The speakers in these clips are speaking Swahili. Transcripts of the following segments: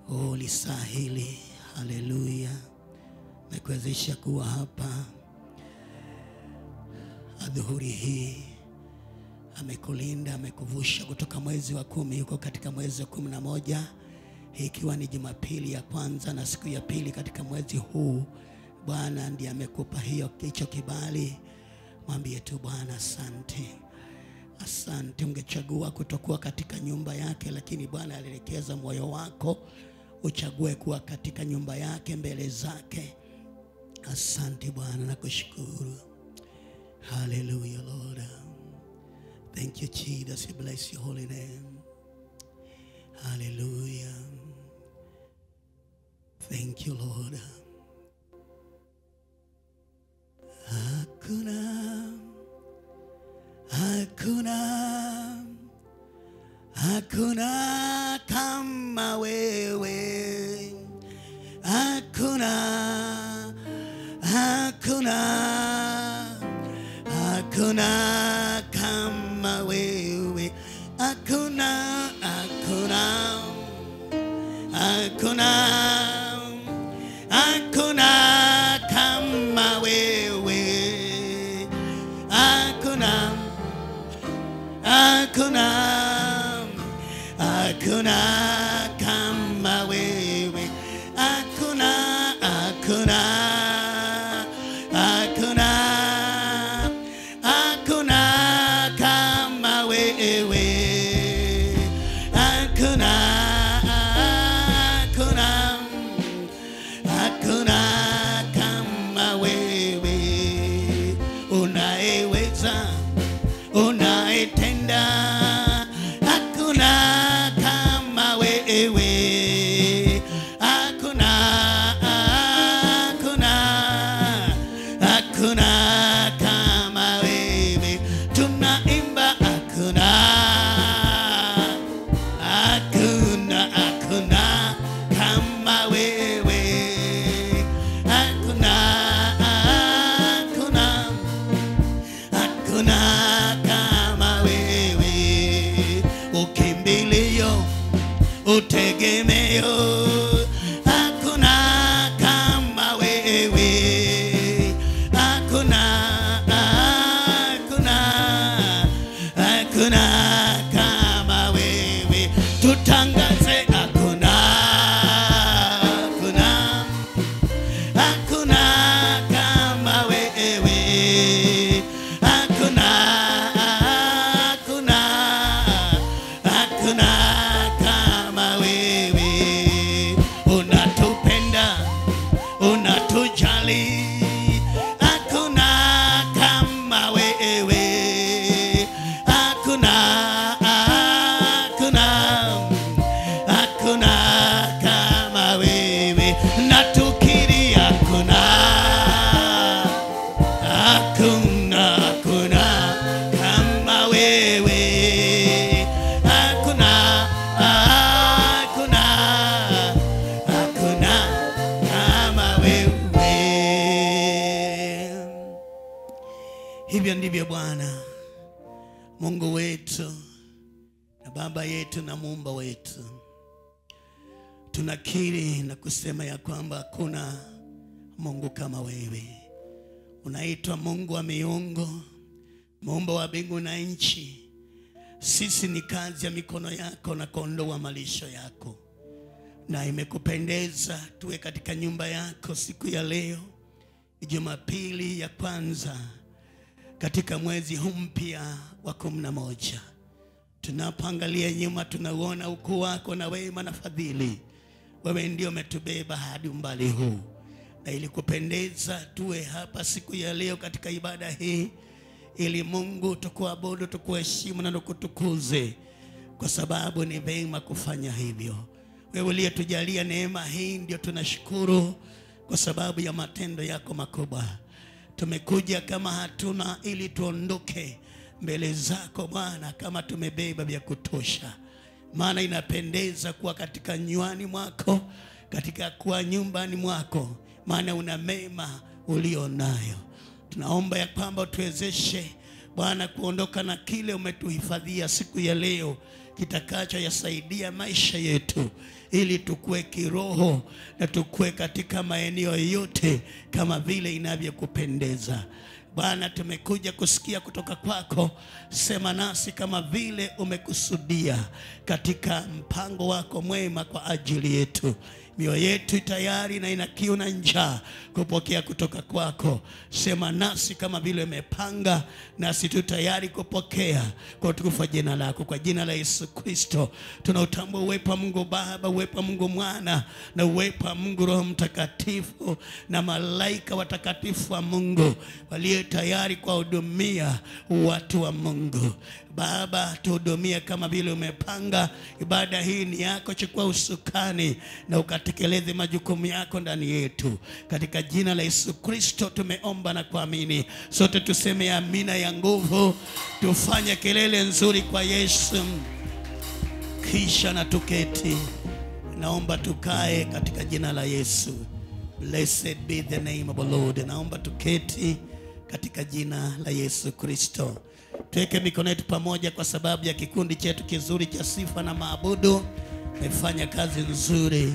Lisahili. Haleluya. Mekuwezesha kuwa hapa adhuhuri hii. Amekulinda, amekuvusha kutoka mwezi wa 10 yuko katika mwezi wa 11. Hii ikiwa ni Jumapili ya kwanza na siku ya pili katika mwezi huu. Bwana ndiye amekupa hicho kibali. Mwambie tu Bwana asante. Asante. Ungechagua kutokuwa katika nyumba yake, lakini Bwana alielekeza moyo wako uchague kuwa katika nyumba yake, mbele zake. Asante Bwana, nakushukuru. Hallelujah Lord. Thank you Jesus. We bless your holy name. Hallelujah. Thank you Lord. Hakuna kama wewe. Hakuna kama wewe. Hakuna kama wewe. Hakuna kama wewe. Hakuna kama wewe. Hakuna kama wewe. Unayeweza, unayetenda. Hakuna kama wewe. Hakuna kama wewe. Tunaimba hakuna kama wewe. Hakuna kama wewe. Ukimbilio, utegemeo. Hakuna kama wewe. Hakuna kama wewe. Tutangaze hakuna kama wewe. Hakuna kama wewe. Unatupenda, unatujali. Hakuna kama wewe. Hakuna kama wewe. Natukiri hakuna kama wewe. Hakuna kama wewe. Hivyo ndivyo Bwana Mungu wetu na Baba yetu na Muumba wetu tunakiri na kusema ya kwamba hakuna Mungu kama wewe. Unaitwa Mungu wa miungu, Muumba wa mbingu na nchi. Sisi ni kazi ya mikono yako na kondoo wa malisho yako. Na imekupendeza tuwe katika nyumba yako siku ya leo, Jumapili ya kwanza katika mwezi huu mpya wa 11. Tunapoangalia nyuma tunauona ukuu wako na wema na fadhili. Wewe ndio umetubeba hadi umbali huu. Na ili kupendeza tuwe hapa siku ya leo katika ibada hii, ili Mungu tukuabudu, tukuheshimu na tukutukuze, kwa sababu ni vema kufanya hivyo. Wewe uliyetujalia neema hii ndio tunashukuru kwa sababu ya matendo yako makubwa. Tumekuja kama hatuna ili tuondoke mbele zako Bwana kama tumebeba vya kutosha. Maana inapendeza kuwa katika nywani mwako, katika kuwa nyumbani mwako, maana una mema ulionayo. Tunaomba ya kwamba tuwezeshe Bwana kuondoka na kile umetuhifadhia siku ya leo kitakacho yasaidia maisha yetu, ili tukue kiroho na tukue katika maeneo yote kama vile inavyokupendeza. Bwana, tumekuja kusikia kutoka kwako. Sema nasi kama vile umekusudia katika mpango wako mwema kwa ajili yetu. Mioyo yetu tayari na ina kiu na njaa kupokea kutoka kwako. Sema nasi kama vile umepanga, nasi tu tayari kupokea kwa utukufu wa jina lako. Kwa jina la Yesu Kristo tunautambua uwepo wa Mungu Baba, uwepo wa Mungu Mwana na uwepo wa Mungu Roho Mtakatifu na malaika watakatifu wa Mungu walio tayari kuwahudumia watu wa Mungu. Baba, tuhudumie kama vile umepanga. Ibada hii ni yako, chukua usukani na ukatekeleze majukumu yako ndani yetu. Katika jina la Yesu Kristo tumeomba na kuamini. Sote tuseme amina ya nguvu. Tufanye kelele nzuri kwa Yesu. Kisha na tuketi. Naomba tukae katika jina la Yesu. Blessed be the name of the Lord. Naomba tuketi katika jina la Yesu Kristo. Tuweke mikono yetu pamoja kwa sababu ya kikundi chetu kizuri cha sifa na maabudu. Mefanya kazi nzuri.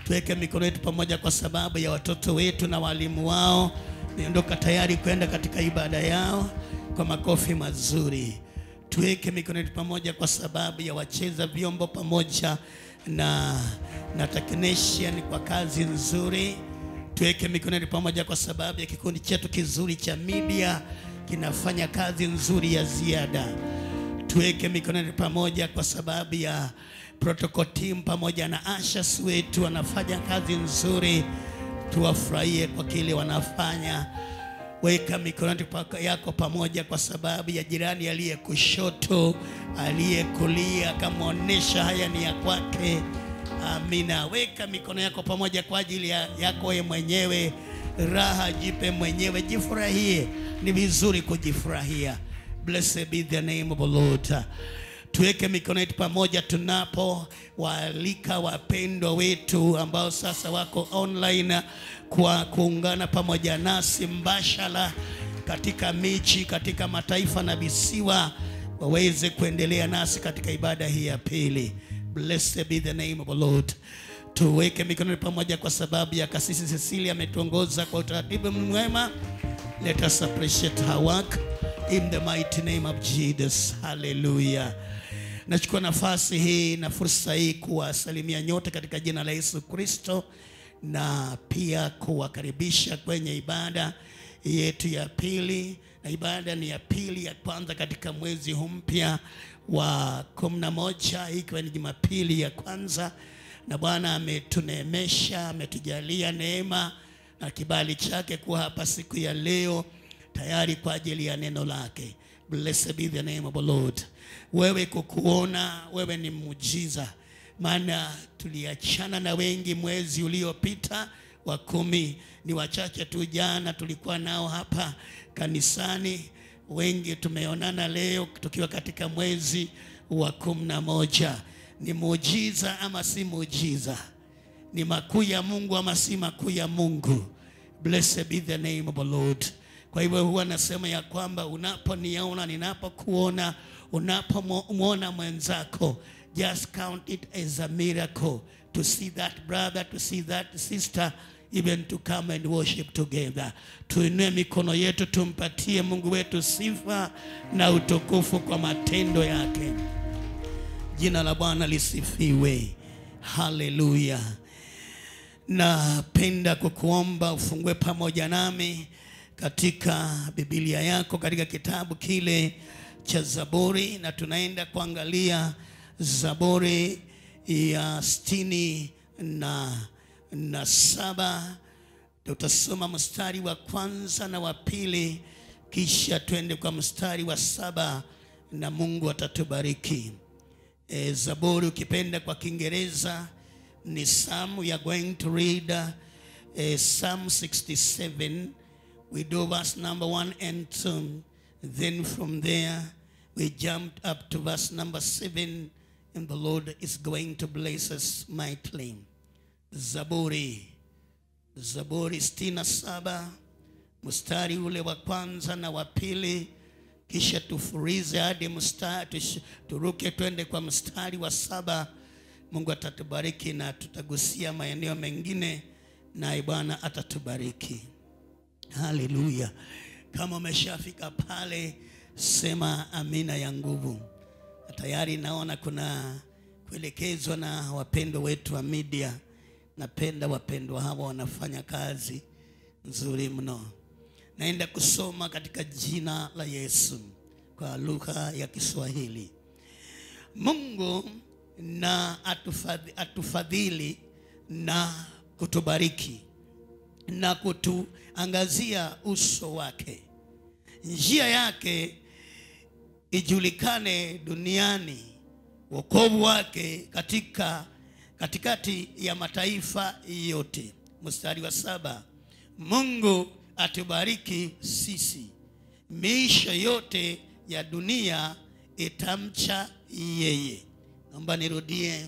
Tuweke mikono yetu pamoja kwa sababu ya watoto wetu na walimu wao. Niondoka tayari kwenda katika ibada yao kwa makofi mazuri. Tuweke mikono yetu pamoja kwa sababu ya wacheza vyombo pamoja na technician kwa kazi nzuri. Tuweke mikono yetu pamoja kwa sababu ya kikundi chetu kizuri cha media kinafanya kazi nzuri ya ziada. Tuweke mikono yetu pamoja kwa sababu ya protocol team pamoja na ashas wetu wanafanya kazi nzuri. Tuwafurahie kwa kile wanafanya. Weka mikono yako pamoja kwa sababu ya jirani aliye kushoto, aliye kulia, kamaonesha haya ni ya kwake. Amina. Weka mikono yako pamoja kwa ajili yako wewe mwenyewe. Raha jipe mwenyewe, jifurahie. Ni vizuri kujifurahia. Blessed be the name of the Lord. Tuweke mikono yetu pamoja tunapo waalika wapendwa wetu ambao sasa wako online kwa kuungana pamoja nasi mbashara katika miji, katika mataifa na visiwa, waweze kuendelea nasi katika ibada hii ya pili. Blessed be the name of the Lord. Tuweke mikono pamoja kwa sababu ya Kasisi Cecilia ametuongoza kwa utaratibu mwema. Let us appreciate her work in the mighty name of Jesus. Hallelujah. Nachukua nafasi hii na fursa hii kuwasalimia nyote katika jina la Yesu Kristo, na pia kuwakaribisha kwenye ibada yetu ya pili. Na ibada ni ya pili ya kwanza katika mwezi mpya wa 11, ikiwa ni Jumapili ya kwanza. Na Bwana ametuneemesha, ametujalia neema na kibali chake kuwa hapa siku ya leo tayari kwa ajili ya neno lake. Blessed be the name of the Lord. Wewe kukuona wewe ni muujiza, maana tuliachana na wengi mwezi uliopita wa 10. Ni wachache tu jana tulikuwa nao hapa kanisani. Wengi tumeonana leo tukiwa katika mwezi wa 11. Ni muujiza ama si muujiza? Ni makuu ya Mungu ama si makuu ya Mungu? Blessed be the name of the Lord. Kwa hivyo huwa nasema ya kwamba unaponiona, ninapokuona, unapomwona mwenzako, just count it as a miracle to see that brother, to see that sister, even to come and worship together. Tuinue mikono yetu tumpatie Mungu wetu sifa na utukufu kwa matendo yake. Jina la Bwana lisifiwe. Hallelujah. Napenda kukuomba ufungue pamoja nami katika Biblia yako katika kitabu kile cha Zaburi, na tunaenda kuangalia Zaburi ya 67. Tutasoma mstari wa kwanza na wa pili, kisha twende kwa mstari wa 7 na Mungu atatubariki. Zaburi ukipenda kwa Kiingereza ni Psalm. We are going to read Psalm 67. We do verse number 1 and 2. Then from there we jumped up to verse number 7, and the Lord is going to bless us mightily. Zaburi 67 mstari ule wa kwanza na wa pili, kisha tufurize hadi turuke twende kwa mstari wa 7. Mungu atatubariki na tutagusia maeneo mengine na Bwana atatubariki. Haleluya. Kama umeshafika pale, sema amina ya nguvu. Tayari naona kuna kuelekezwa na wapendwa wetu wa media. Napenda wapendwa hawa, wanafanya kazi nzuri mno. Naenda kusoma katika jina la Yesu kwa lugha ya Kiswahili. Mungu na atufadhili na kutubariki na kutuangazia uso wake. Njia yake ijulikane duniani, wokovu wake katikati ya mataifa yote. Mstari wa 7. Mungu atubariki sisi, miisho yote ya dunia itamcha yeye. Naomba nirudie.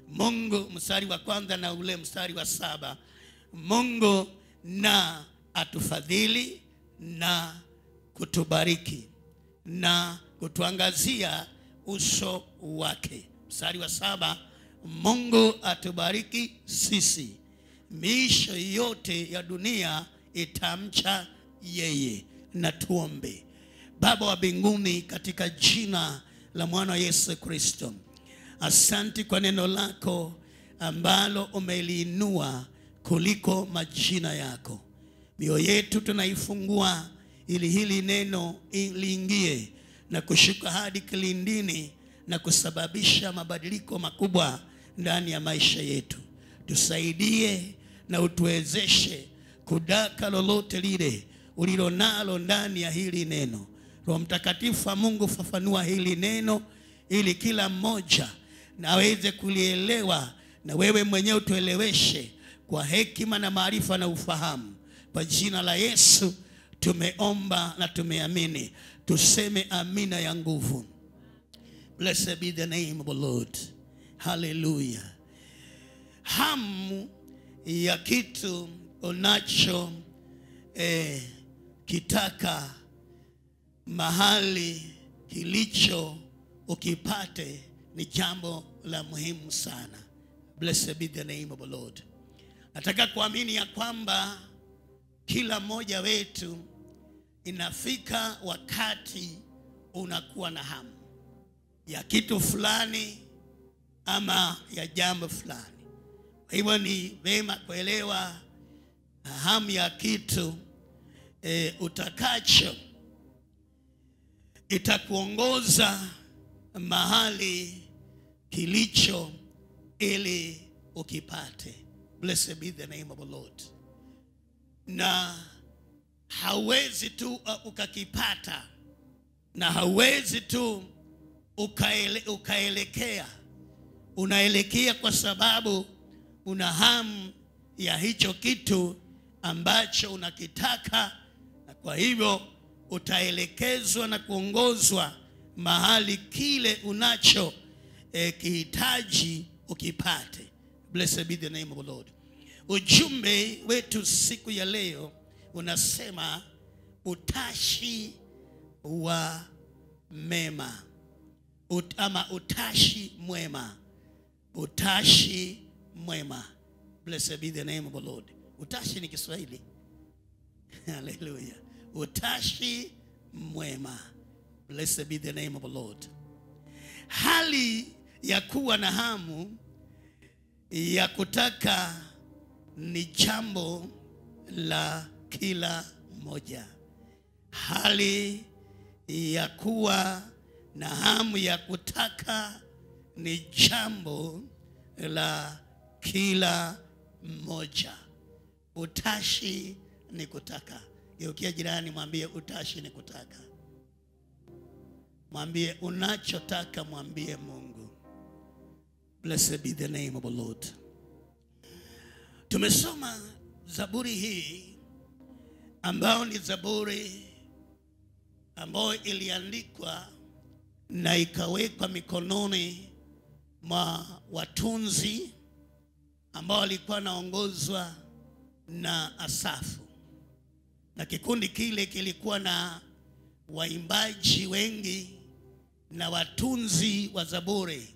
Mungu, mstari wa 1 na ule mstari wa 7. Mungu na atufadhili na kutubariki na kutuangazia uso wake. Mstari wa 7. Mungu atubariki sisi, miisho yote ya dunia itamcha yeye. Na tuombe. Baba wa mbinguni, katika jina la mwana Yesu Kristo, asante kwa neno lako ambalo umeliinua kuliko majina yako. Mioyo yetu tunaifungua ili hili neno liingie na kushuka hadi kilindini na kusababisha mabadiliko makubwa ndani ya maisha yetu. Tusaidie na utuwezeshe kudaka lolote lile ulilonalo ndani ya hili neno. Roho Mtakatifu wa Mungu, fafanua hili neno ili kila mmoja na aweze kulielewa, na wewe mwenyewe utueleweshe kwa hekima na maarifa na ufahamu. Kwa jina la Yesu tumeomba na tumeamini. Tuseme amina ya nguvu. Blessed be the name of the Lord. Hallelujah. Hamu ya kitu unacho kitaka, mahali kilicho ukipate, ni jambo la muhimu sana. Blessed be the name of the Lord. Nataka kuamini ya kwamba kila mmoja wetu inafika wakati unakuwa na hamu ya kitu fulani ama ya jambo fulani. Kwa hivyo ni vema kuelewa hamu ya kitu utakacho itakuongoza mahali kilicho ili ukipate. Blessed be the name of the Lord. Na hauwezi tu ukakipata, na hauwezi tu ukaelekea. Unaelekea kwa sababu una hamu ya hicho kitu ambacho unakitaka, na kwa hivyo utaelekezwa na kuongozwa mahali kile unacho kihitaji ukipate. Blessed be the name of the Lord. Ujumbe wetu siku ya leo unasema utashi wa mema. Ama utashi mwema. Utashi mwema. Blessed be the name of the Lord. Utashi ni Kiswahili. Hallelujah. Utashi mwema. Blessed be the name of the Lord. Hali ya kuwa na hamu ya kutaka ni jambo la kila mmoja. Hali ya kuwa na hamu ya kutaka ni jambo la kila mmoja. Utashi ni kutaka. Geukia jirani, mwambie utashi ni kutaka. Mwambie unachotaka, mwambie Mungu. Blessed be the name of the Lord. Tumesoma Zaburi hii ambayo ni Zaburi ambayo iliandikwa na ikawekwa mikononi mwa watunzi ambao walikuwa naongozwa na Asafu. Na kikundi kile kilikuwa na waimbaji wengi na watunzi wa zaburi,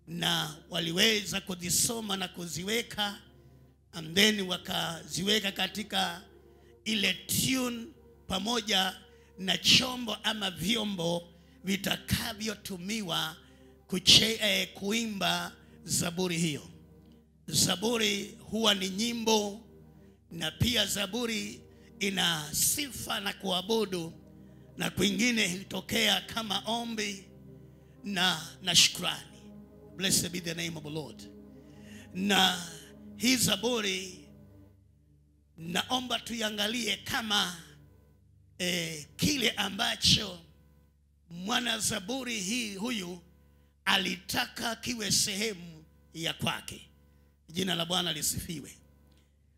na waliweza kuzisoma na kuziweka, and then wakaziweka katika ile tune pamoja na chombo ama vyombo vitakavyotumiwa kuimba zaburi hiyo. Zaburi huwa ni nyimbo, na pia zaburi ina sifa na kuabudu, na kwingine hutokea kama ombi na shukrani. Blessed be the name of the Lord. Na hii zaburi naomba tuiangalie kama kile ambacho mwana zaburi huyu alitaka kiwe sehemu ya kwake. Jina la Bwana lisifiwe.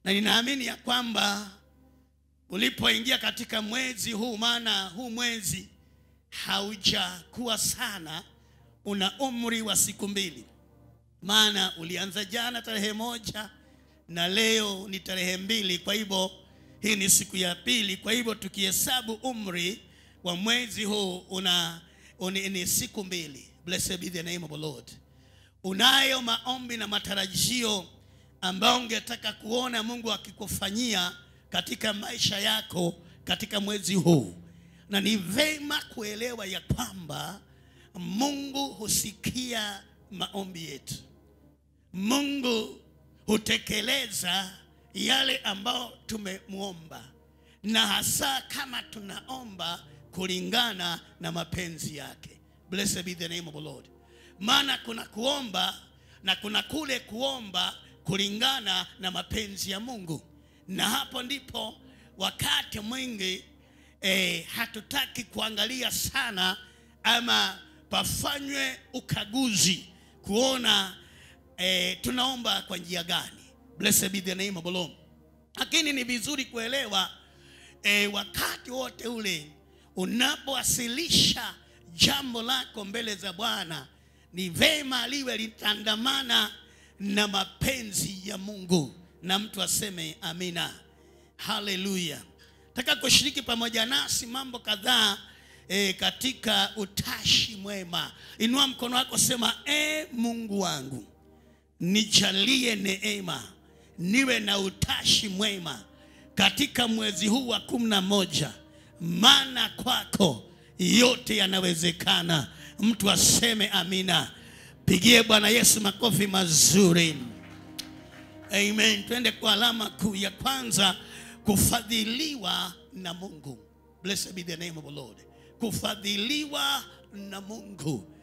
Na ninaamini ya kwamba ulipoingia katika mwezi huu, maana huu mwezi haujakuwa sana, una umri wa siku 2. Maana ulianza jana tarehe 1 na leo ni tarehe 2, kwa hivyo hii ni siku ya 2. Kwa hivyo tukihesabu umri wa mwezi huu ni siku 2. Blessed be the name of the Lord. Unayo maombi na matarajio ambao ungetaka kuona Mungu akikufanyia katika maisha yako katika mwezi huu. Na ni vema kuelewa ya kwamba Mungu husikia maombi yetu. Mungu hutekeleza yale ambao tumemuomba, na hasa kama tunaomba kulingana na mapenzi yake. Blessed be the name of the Lord. Maana kuna kuomba na kuna kule kuomba kulingana na mapenzi ya Mungu. Na hapo ndipo wakati mwingi hatutaki kuangalia sana ama pafanywe ukaguzi kuona tunaomba kwa njia gani. Blessed be the name of the Lord. Lakini ni vizuri kuelewa wakati wote ule unapowasilisha jambo lako mbele za Bwana, ni vema liwe litandamana na mapenzi ya Mungu. Na mtu aseme amina. Haleluya. Nataka kushiriki pamoja nasi mambo kadhaa katika utashi mwema. Inua mkono wako, sema Mungu wangu, nijalie neema niwe na utashi mwema katika mwezi huu wa 11, maana kwako yote yanawezekana. Mtu aseme amina. Pigie Bwana Yesu makofi mazuri. Amen. Twende kwa alama kuu ya kwanza, kufadhiliwa na Mungu. Blessed be the name of the Lord. Kufadhiliwa na Mungu.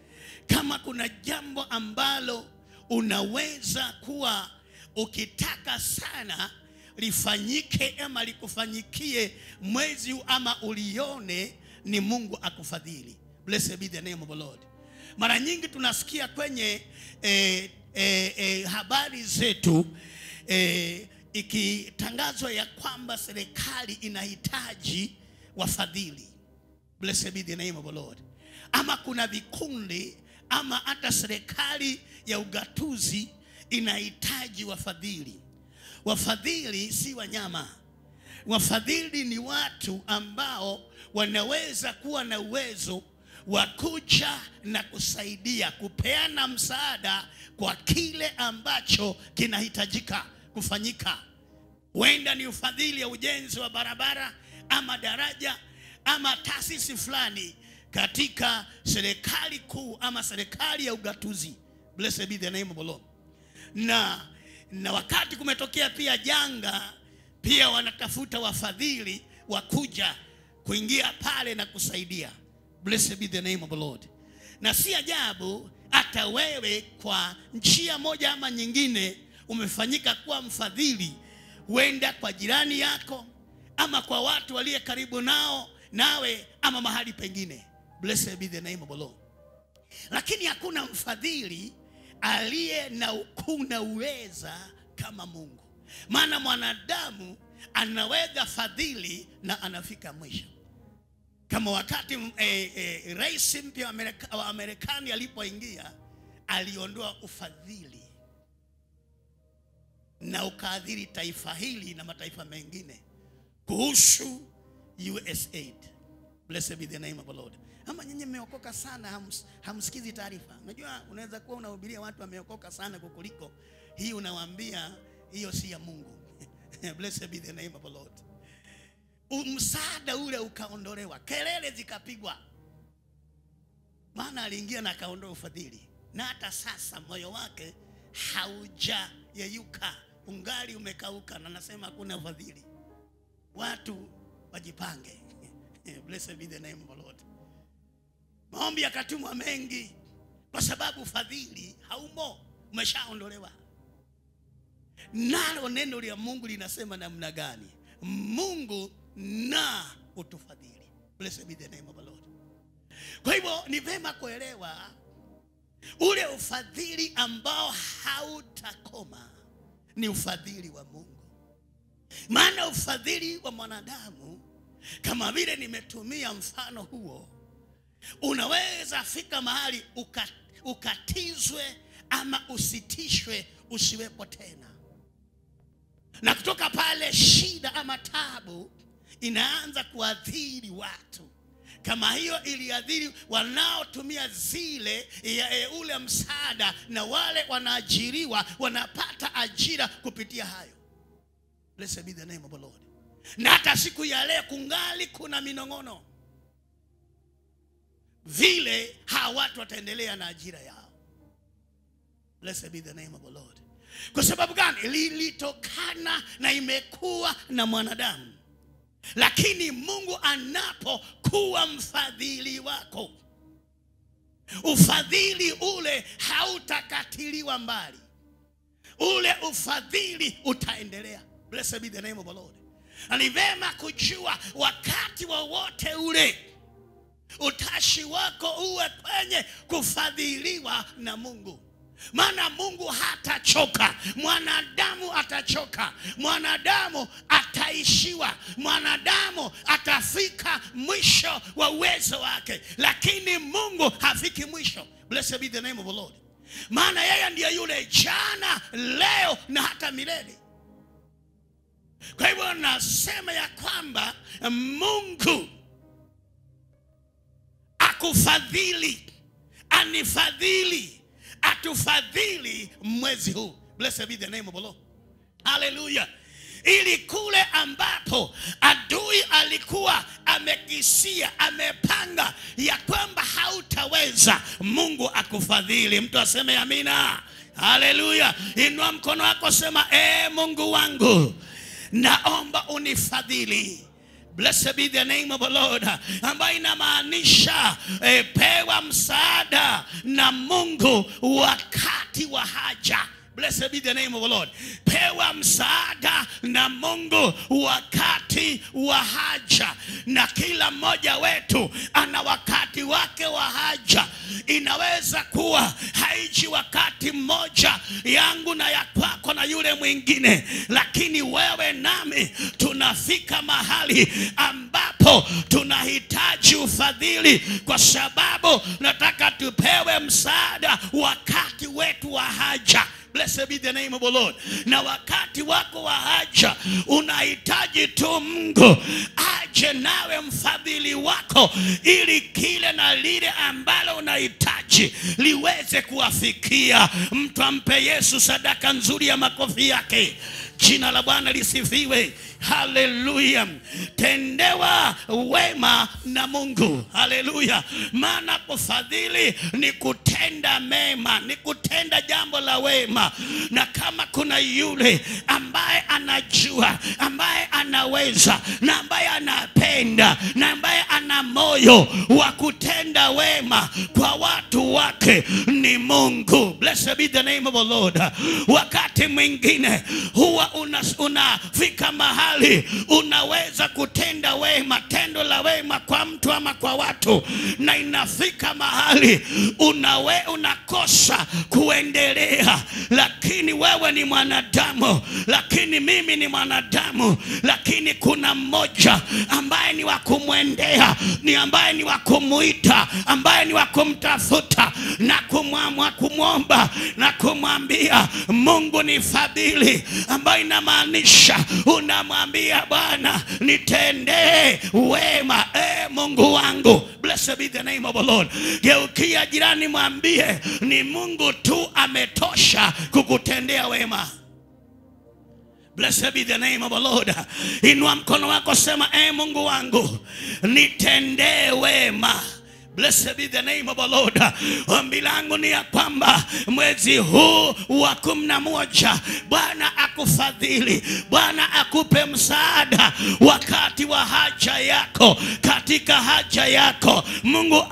Kama kuna jambo ambalo unaweza kuwa ukitaka sana lifanyike ama likufanyikie mwezi huu ama ulione, ni Mungu akufadhili. Blessed be the name of the Lord. Mara nyingi tunasikia kwenye habari zetu ikitangazwa ya kwamba serikali inahitaji wafadhili. Blessed be the name of the Lord. Ama kuna vikundi ama hata serikali ya ugatuzi inahitaji wafadhili. Wafadhili si wanyama. Wafadhili ni watu ambao wanaweza kuwa na uwezo wa kuja na kusaidia kupeana msaada kwa kile ambacho kinahitajika kufanyika. Huenda ni ufadhili ya ujenzi wa barabara ama daraja ama taasisi fulani katika serikali kuu ama serikali ya ugatuzi. Blessed be the name of the Lord. Na wakati kumetokea pia janga, pia wanatafuta wafadhili wa kuja kuingia pale na kusaidia. Blessed be the name of the Lord. Na si ajabu hata wewe kwa njia moja ama nyingine umefanyika kuwa mfadhili, huenda kwa jirani yako ama kwa watu walio karibu nawe ama mahali pengine. Blessed be the name of the Lord. Lakini hakuna mfadhili aliye na ukuna uweza kama Mungu. Maana mwanadamu anaweza fadhili na anafika mwisho. Kama wakati rais mpya wa Marekani alipoingia, aliondoa ufadhili na ukaadhiri taifa hili na mataifa mengine kuhusu USAID. Blessed be the name of the Lord. Ama nyinyi mmeokoka sana hamsikizi taarifa. Unajua unaweza kuwa unahubiria watu wameokoka sana kukuliko hii, unawaambia hiyo si ya Mungu. Blessed be the name of the Lord. Msaada ule ukaondolewa, kelele zikapigwa. Maana aliingia na akaondoa ufadhili. Na hata sasa moyo wake haujayeyuka, ungali umekauka, na nasema hakuna ufadhili. Watu wajipange. Blessed be the name of the Lord. Maombi yakatumwa mengi kwa sababu ufadhili haumo, umeshaondolewa. Nalo neno la Mungu linasema namna gani? Mungu na utufadhili. Blessed be the name of the Lord. Kwa hivyo ni vema kuelewa ule ufadhili ambao hautakoma ni ufadhili wa Mungu. Maana ufadhili wa mwanadamu, kama vile nimetumia mfano huo, unaweza fika mahali ukatizwe ama usitishwe, usiwepo tena. Na kutoka pale shida ama tabu inaanza kuadhiri watu. Kama hiyo iliadhiri wanaotumia zile ule msaada, na wale wanaajiriwa wanapata ajira kupitia hayo. Blessed be the name of the Lord. Na hata siku ya leo kungali kuna minong'ono vile hawa watu wataendelea na ajira yao. Blessed be the name of the Lord. Kwa sababu gani? Lilitokana na imekuwa na mwanadamu. Lakini Mungu anapokuwa mfadhili wako, ufadhili ule hautakatiliwa mbali. Ule ufadhili utaendelea. Blessed be the name of the Lord. Na ni vema kujua wakati wowote ule utashi wako uwe kwenye kufadhiliwa na Mungu. Maana Mungu hatachoka, mwanadamu atachoka, mwanadamu ataishiwa, mwanadamu atafika mwisho wa uwezo wake, lakini Mungu hafiki mwisho. Blessed be the name of the Lord. Maana yeye ndiye yule jana, leo na hata milele. Kwa hivyo nasema ya kwamba Mungu akufadhili, anifadhili, atufadhili mwezi huu. Blessed be the name of the Lord. Hallelujah. Ili kule ambapo adui alikuwa amekisia, amepanga ya kwamba hautaweza, Mungu akufadhili. Mtu aseme amina. Hallelujah. Inua mkono wako, sema Mungu wangu, naomba unifadhili. Blessed be the name of the Lord. Ambayo inamaanisha pewa msaada na Mungu wakati wa haja. Blessed be the name of the Lord. Pewa msaada na Mungu wakati wa haja. Na kila mmoja wetu ana wakati wake wa haja. Inaweza kuwa haiji wakati mmoja, yangu na ya kwako na yule mwingine, lakini wewe nami tunafika mahali ambapo tunahitaji ufadhili, kwa sababu nataka tupewe msaada wakati wetu wa haja. Blessed be the name of the Lord. Na wakati wako wa haja unahitaji tu Mungu aje nawe mfadhili wako, ili kile na lile ambalo unahitaji liweze kuwafikia. Mtu ampe Yesu sadaka nzuri ya makofi yake. Jina la Bwana lisifiwe. Hallelujah. Tendewa wema na Mungu. Hallelujah. Maana kufadhili ni kutenda mema, ni kutenda jambo la wema. Na kama kuna yule ambaye anajua, ambaye anaweza, na ambaye anapenda, na ambaye ana moyo wa kutenda wema kwa watu wake, ni Mungu. Blessed be the name of the Lord. Wakati mwingine huwa unafika mahali unaweza kutenda wema, tendo la wema kwa mtu ama kwa watu, na inafika mahali unakosa kuendelea. Lakini wewe ni mwanadamu, lakini mimi ni mwanadamu, lakini kuna mmoja ambaye ni wa kumwendea, ni ambaye ni wa kumuita, ambaye ni wa kumtafuta, na kumwomba na kumwambia Mungu ni fadhili, ambayo inamaanisha unamwambia Bwana nitendee wema, Mungu wangu. Blessed be the name of the Lord. Geukia jirani mwambie ni Mungu tu ametosha kukutendea wema. Blessed be the name of the Lord. Inua mkono wako, sema Mungu wangu nitendee wema. Blessed be the name of the Lord. Ombi langu ni ya kwamba mwezi huu wa 11 Bwana akufadhili, Bwana akupe msaada wakati wa haja yako, katika haja yako. Mungu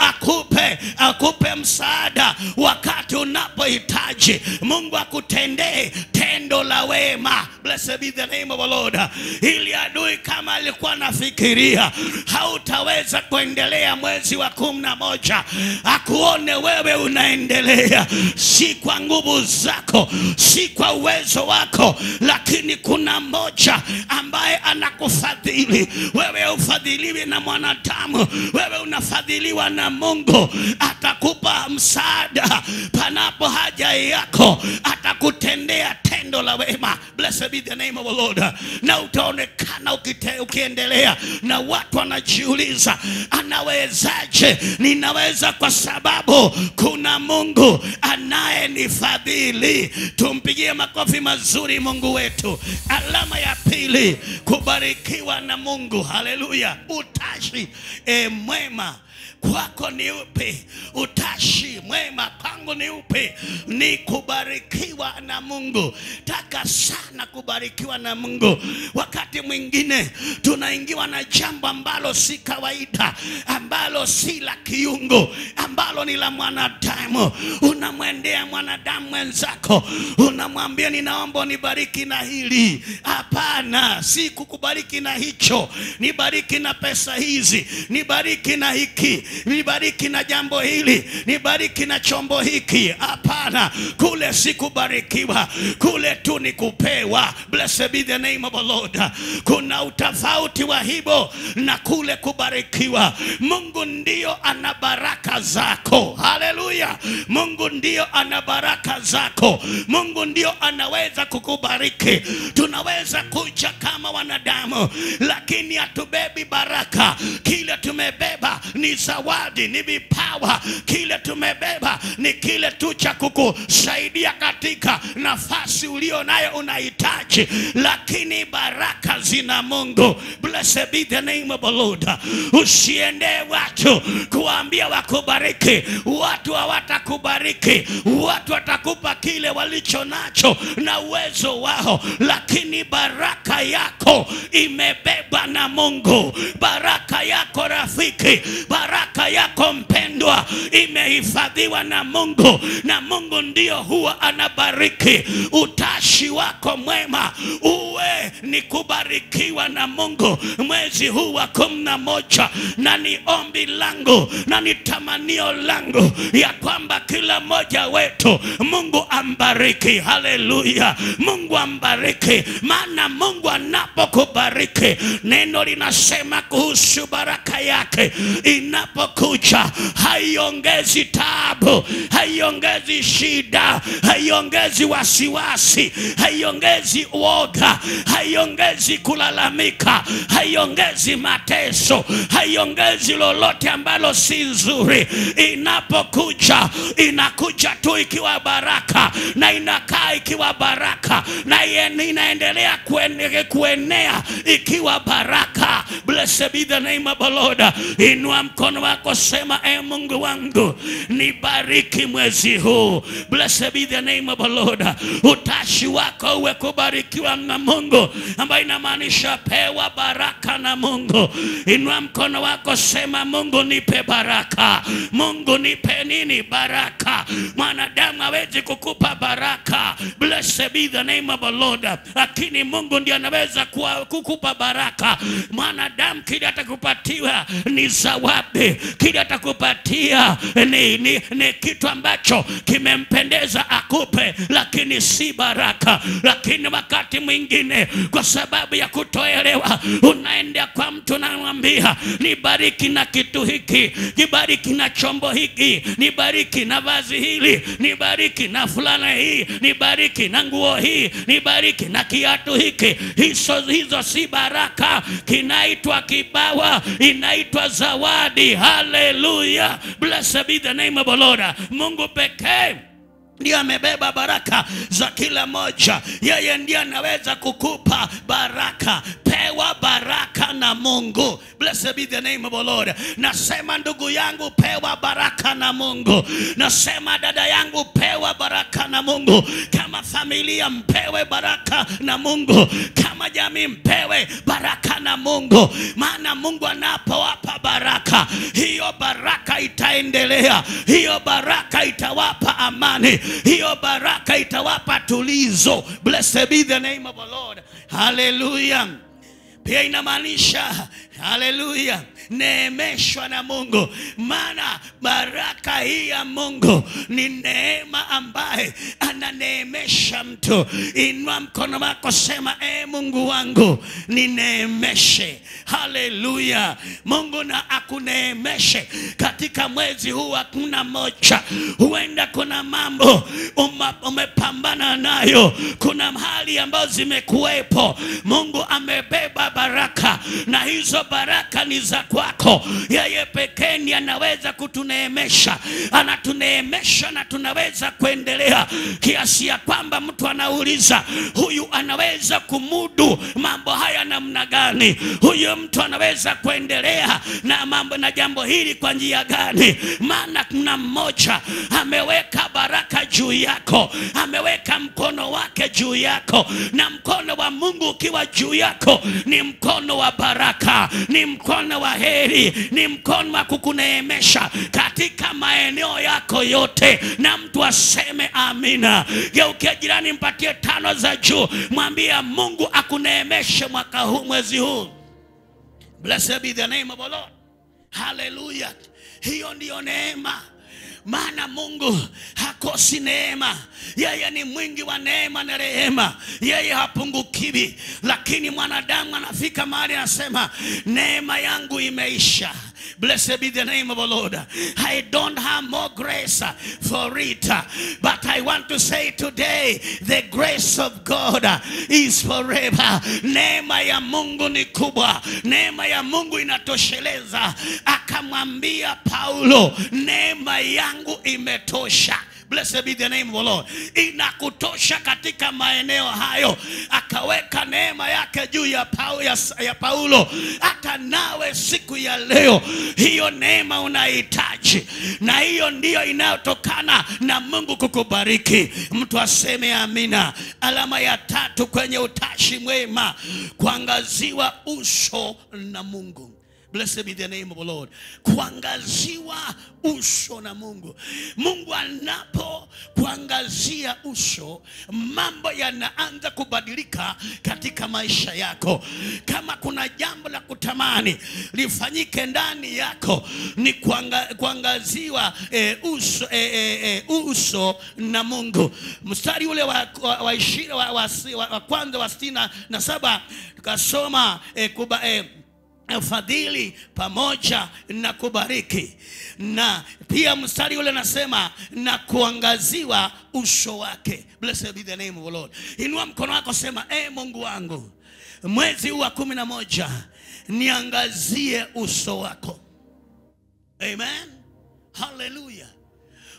akupe msaada wakati unapohitaji. Mungu akutendee tendo la wema. Blessed be the name of the Lord. Ili adui kama alikuwa nafikiria hautaweza kuendelea mwezi wa 11, akuone wewe unaendelea, si kwa nguvu zako, si kwa uwezo wako, lakini kuna mmoja ambaye anakufadhili. Wewe ufadhiliwi na mwanadamu, wewe unafadhiliwa na Mungu. Atakupa msaada panapo haja yako, atakutendea tendo la wema. Blessed be the name of the Lord. Na utaonekana ukiendelea, na watu wanajiuliza anawezaje? Ninaweza kwa sababu kuna Mungu anayenifadhili. Tumpigie makofi mazuri Mungu wetu. Alama ya pili, kubarikiwa na Mungu. Haleluya. Utashi mwema kwako ni upi? Utashi mwema kwangu ni upi? Ni kubarikiwa na Mungu. Taka sana kubarikiwa na Mungu. Wakati mwingine tunaingiwa na jambo ambalo si kawaida, ambalo si la kiungu, ambalo ni la mwanadamu. Unamwendea mwanadamu mwenzako, unamwambia ninaomba unibariki na hili. Hapana, si kukubariki na hicho. Nibariki na pesa hizi, nibariki na hiki, nibariki na jambo hili, nibariki na chombo hiki. Hapana, kule si kubarikiwa, kule tu ni kupewa. Blessed be the name of the Lord. Kuna utofauti wa hibo na kule kubarikiwa. Mungu ndio ana baraka zako. Haleluya. Mungu ndio ana baraka zako. Mungu ndio anaweza kukubariki. Tunaweza kuja kama wanadamu, lakini hatubebi baraka. Kile tumebeba ni zawadi, ni vipawa. Kile tumebeba ni kile tu cha kukusaidia katika nafasi ulio nayo unahitaji, lakini baraka zina Mungu. Blessed be the name of the Lord. Usiende watu kuambia wakubariki. Watu hawatakubariki. Watu watakupa kile walicho nacho na uwezo wao, lakini baraka yako imebeba na Mungu. Baraka yako rafiki, baraka yako mpendwa, imehifadhiwa na Mungu, na Mungu ndio huwa anabariki. Utashi wako mwema uwe ni kubarikiwa na Mungu mwezi huu wa 11. Na ni ombi langu na ni tamanio langu ya kwamba kila mmoja wetu Mungu ambariki. Haleluya. Mungu ambariki, maana Mungu anapokubariki, neno linasema kuhusu baraka yake, inapokuja haiongezi taabu, haiongezi shida, haiongezi wasiwasi, haiongezi uoga, haiongezi kulalamika, haiongezi mateso, haiongezi lolote ambalo si nzuri. Inapokuja, inakuja tu ikiwa baraka, na inakaa ikiwa baraka, na inaendelea kuenea ikiwa baraka. Blessed be the name of the Lord. Inua mkono wako, sema Mungu wangu nibariki mwezi huu. Blessed be the name of the Lord. Utashi wako uwe kubarikiwa na Mungu, ambayo inamaanisha pewa baraka na Mungu. Inua mkono wako, sema Mungu nipe baraka. Mungu nipe nini? Baraka. Mwanadamu hawezi kukupa baraka. Blessed be the name of the Lord. Lakini Mungu ndiye anaweza kukupa baraka. Maana mwanadamu kile atakupatiwa ni zawadi, kile atakupatia ni kitu ambacho kimempendeza akupe, lakini si baraka. Lakini wakati mwingine kwa sababu ya kutoelewa, unaenda kwa mtu na unamwambia nibariki na kitu hiki, nibariki na chombo hiki, nibariki na vazi hili, nibariki na fulana hii, nibariki na nguo hii, nibariki na kiatu hiki. Hizo si baraka. Kinaitwa kibawa, inaitwa zawadi. Hallelujah, blessed be the name of the Lord. Mungu pekee ndiye amebeba baraka za kila moja. Yeye ndiye anaweza kukupa baraka. Pewa baraka na Mungu. Blessed be the name of the Lord. Nasema ndugu yangu, pewa baraka na Mungu. Nasema dada yangu, pewa baraka na Mungu. Kama familia, mpewe baraka na Mungu. Kama jamii, mpewe baraka na Mungu. Maana Mungu anapowapa baraka, hiyo baraka itaendelea. Hiyo baraka itawapa amani. Hiyo baraka itawapa tulizo. Blessed be the name of the Lord. Hallelujah. Pia inamaanisha hallelujah, neemeshwa na Mungu. Maana baraka hii ya Mungu ni neema ambaye ananeemesha mtu. Inua mkono wako, sema Mungu wangu nineemeshe. Hallelujah. Mungu na akuneemeshe katika mwezi huu wa 11. Huenda kuna mambo umepambana nayo, kuna hali ambazo zimekuwepo. Mungu amebeba baraka, na hizo baraka ni za kwako. Yeye pekee ndiye anaweza kutuneemesha. Anatuneemesha na tunaweza kuendelea, kiasi ya kwamba mtu anauliza, huyu anaweza kumudu mambo haya namna gani? Huyu mtu anaweza kuendelea na mambo na jambo hili kwa njia gani? Maana kuna mmoja ameweka baraka juu yako, ameweka mkono wake juu yako. Na mkono wa Mungu ukiwa juu yako ni mkono wa baraka, ni mkono wa heri, ni mkono wa kukuneemesha katika maeneo yako yote. Na mtu aseme amina. Geukia jirani, mpatie 5 za juu, mwambie Mungu akuneemeshe mwaka huu, mwezi huu. Blessed be the name of the Lord. Hallelujah. Hiyo ndiyo neema. Maana Mungu hakosi neema. Yeye ni mwingi wa neema na rehema. Yeye hapungukiwi. Lakini mwanadamu anafika mahali anasema neema yangu imeisha. Blessed be the name of the Lord. I don't have more grace for it. But I want to say today, the grace of God is forever. Neema ya Mungu ni kubwa. Neema ya Mungu inatosheleza. Akamwambia Paulo, neema yangu imetosha. Blessed be the name of the Lord. Inakutosha katika maeneo hayo. Akaweka neema yake juu ya Paulo. Hata nawe siku ya leo, hiyo neema unahitaji. Na hiyo ndiyo inayotokana na Mungu kukubariki. Mtu aseme amina. Alama ya 3 kwenye utashi mwema, kuangaziwa uso na Mungu. Blessed be the name of the Lord. Kuangaziwa uso na Mungu. Mungu anapo kuangazia uso, mambo yanaanza kubadilika katika maisha yako. Kama kuna jambo la kutamani lifanyike ndani yako, ni kuangaziwa uso na Mungu. Mstari ule wa kwanza wa 67 tukasoma fadhili pamoja na kubariki. Na pia mstari ule nasema na kuangaziwa uso wake. Blessed be the name of the Lord. Inua mkono wako, sema Mungu wangu, mwezi huu wa 11 niangazie uso wako. Amen. Hallelujah.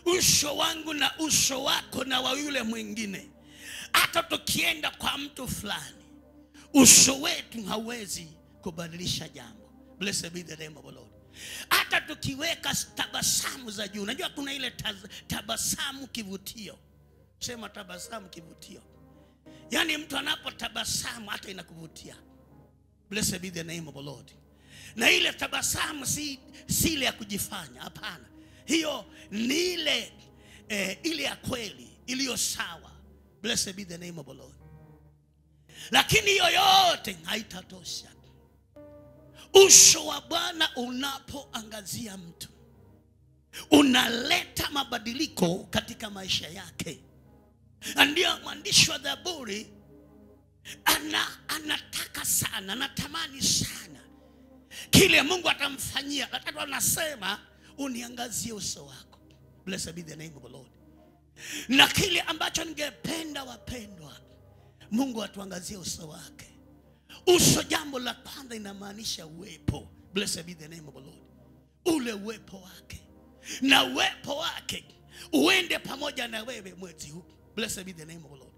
Uso wangu na uso wako na wa yule mwingine. Hata tukienda kwa mtu fulani, uso wetu hauwezi kubadilisha jambo. Blessed be the name of the Lord. Hata tukiweka tabasamu za juu. Unajua kuna ile tabasamu kivutio. Sema tabasamu kivutio. Yani mtu anapotabasamu hata inakuvutia. Blessed be the name of the Lord. Na ile tabasamu si ile ya kujifanya, hapana. Hiyo ni ile ya kweli, iliyo sawa. Blessed be the name of the Lord. Lakini hiyo yote haitatosha. Uso wa Bwana unapoangazia mtu unaleta mabadiliko katika maisha yake. Ndio mwandishi wa Zaburi anataka sana, anatamani sana kile Mungu atamfanyia. Lakini anasema uniangazie uso wako. Blessed be the name of the Lord. Na kile ambacho ningependa wapendwa, Mungu atuangazie uso wake. Uso, jambo la kwanza, inamaanisha uwepo. Blessed be the name of the Lord. Ule uwepo wake, na uwepo wake uende pamoja na wewe mwezi huu. Blessed be the name of the Lord.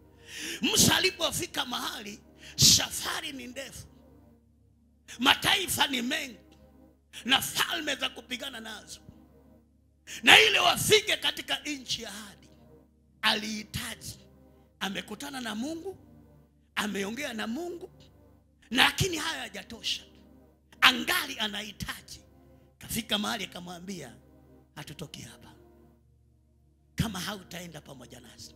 Musa alipofika mahali, safari ni ndefu, mataifa ni mengi na falme za kupigana nazo, na ile wafike katika nchi ya ahadi, alihitaji, amekutana na Mungu, ameongea na Mungu, lakini haya hayajatosha, angali anahitaji. Kafika mahali akamwambia, hatutoki hapa kama hautaenda pamoja nasi.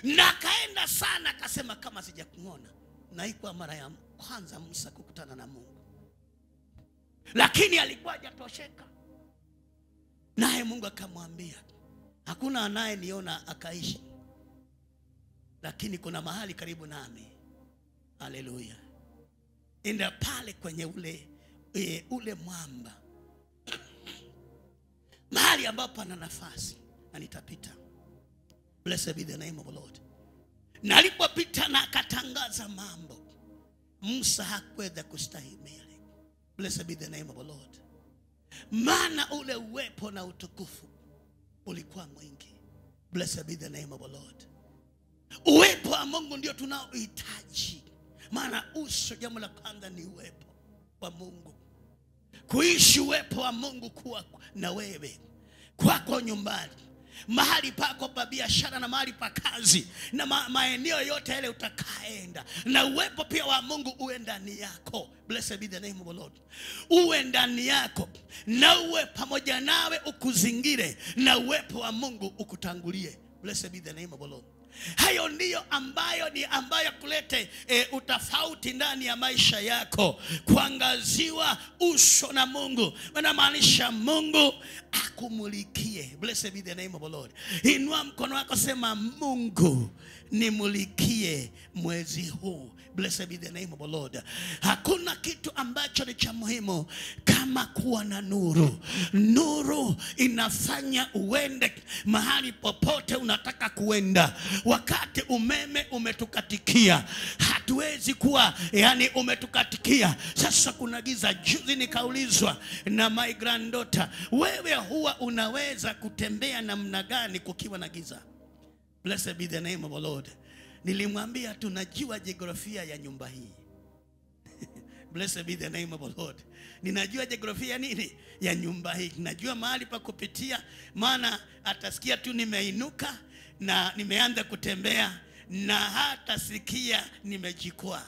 Na kaenda sana, akasema kama sijakuona. Na haikuwa mara ya kwanza Musa kukutana na Mungu, lakini alikuwa hajatosheka. Naye Mungu akamwambia, hakuna anayeniona akaishi, lakini kuna mahali karibu nami. Haleluya. Enda pale kwenye ule mwamba, mahali ambapo ana nafasi, na nitapita. Blessed be the name of the Lord. Na alipopita na akatangaza mambo, Musa hakuweza kustahimili. Blessed be the name of the Lord. Maana ule uwepo na utukufu ulikuwa mwingi. Blessed be the name of the Lord. Uwepo wa Mungu ndio tunaohitaji. Maana uso, jambo la kwanza ni uwepo wa Mungu. Kuishi uwepo wa Mungu kuwa na wewe, kwako nyumbani, mahali pako pa biashara na mahali pa kazi, na maeneo yote yale utakaenda, na uwepo pia wa Mungu uwe ndani yako. Blessed be the name of the Lord. Uwe ndani yako, na uwe pamoja nawe, ukuzingire, na uwepo wa Mungu ukutangulie. Blessed be the name of the Lord. Hayo ndiyo ambayo kulete utafauti ndani ya maisha yako. Kuangaziwa uso na Mungu, inamaanisha Mungu akumulikie. Blessed be the name of the Lord. Inua mkono wako, sema, Mungu nimulikie mwezi huu. Blessed be the name of the Lord. Hakuna kitu ambacho ni cha muhimu kama kuwa na nuru. Nuru inafanya uende mahali popote unataka kuenda. Wakati umeme umetukatikia, hatuwezi kuwa, umetukatikia. Sasa kuna giza. Juzi nikaulizwa na my granddaughter, wewe huwa unaweza kutembea namna gani kukiwa na giza? Blessed be the name of the Lord. Nilimwambia tunajua jiografia ya nyumba hii. Blessed be the name of the Lord. Ninajua jiografia nini? Ya nyumba hii. Najua mahali pa kupitia, maana atasikia tu nimeinuka na nimeanza kutembea, na hata sikia nimejikwaa.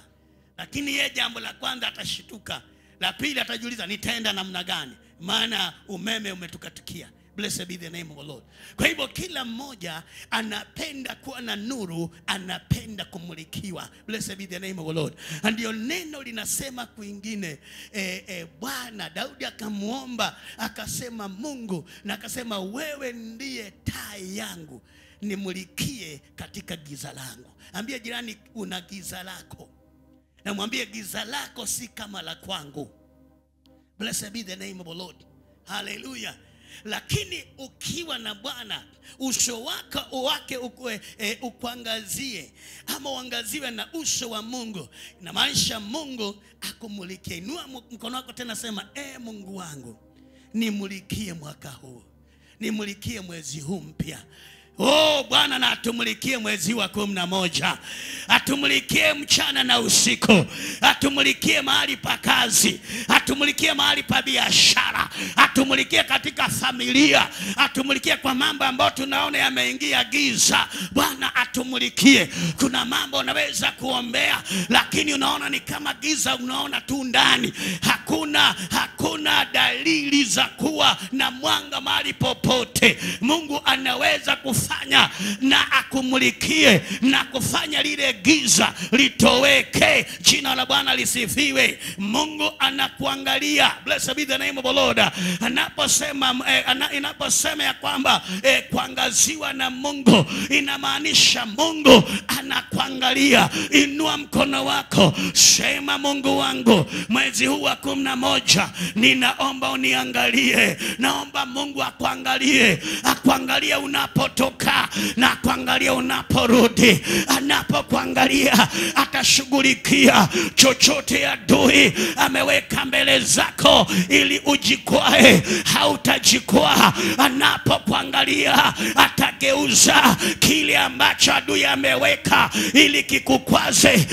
Lakini yeye jambo la kwanza atashituka, la pili atajiuliza nitaenda namna gani, maana umeme umetukatikia. Blessed be the name of the Lord. Kwa hivyo kila mmoja anapenda kuwa na nuru, anapenda kumulikiwa. Blessed be the name of the Lord. Ndio neno linasema kwingine, Bwana Daudi akamuomba, akasema Mungu, na akasema wewe ndiye taa yangu, nimulikie katika giza langu. Ambia jirani, una giza lako, na mwambie giza lako si kama la kwangu. Blessed be the name of the Lord. Hallelujah. Lakini ukiwa na Bwana, uso wake ukuangazie, ama uangaziwe na uso wa Mungu, na maisha Mungu akumulikie. Inua mkono wako tena, sema, Mungu wangu nimulikie mwaka huu, nimulikie mwezi huu mpya. Bwana, na atumulikie mwezi wa 11. Atumulikie mchana na usiku. Atumulikie mahali pa kazi. Atumulikie mahali pa biashara. Atumulikie katika familia. Atumulikie kwa mambo ambayo tunaona yameingia giza. Bwana atumulikie. Kuna mambo unaweza kuombea, lakini unaona ni kama giza, unaona tu ndani. Hakuna dalili za kuwa na mwanga mahali popote. Mungu anaweza kufanya na akumulikie na kufanya lile giza litoweke. Jina la Bwana lisifiwe. Mungu anakuangalia. Blessed be the name of the Lord. Inaposema ya kwamba kuangaziwa na Mungu, inamaanisha Mungu anakuangalia. Inua mkono wako, sema Mungu wangu, mwezi huu wa 11 ninaomba uniangalie. Naomba Mungu akuangalie. Akuangalie unapotoka na akuangalie unaporudi. Anapokuangalia atashughulikia chochote adui ameweka mbele zako ili ujikwae, hautajikwaa. Anapokuangalia atageuza kile ambacho adui ameweka ili kikukwaze,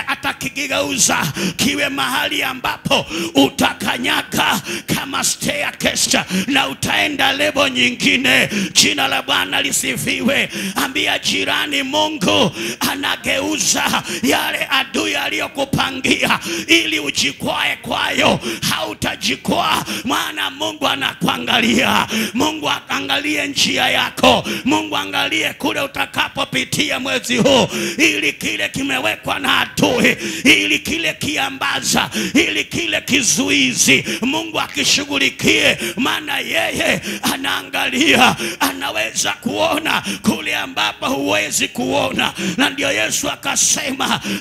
atakigeuza kiwe mahali ambapo utakanyaga kama staircase na utaenda level nyingine. Jina la Bwana lisifiwe. Ambia jirani, Mungu anageuza yale adui aliyokupangia ili ujikwae kwayo, hautajikwaa, maana Mungu anakuangalia. Mungu angalie njia yako. Mungu angalie kule utakapopitia mwezi huu, ili kile kimewekwa na adui, ili kile kiambaza, ili kile kizuizi, Mungu akishughulikie, maana yeye anaangalia. Anaweza kuona kule ambapo huwezi kuona. Na ndio Yesu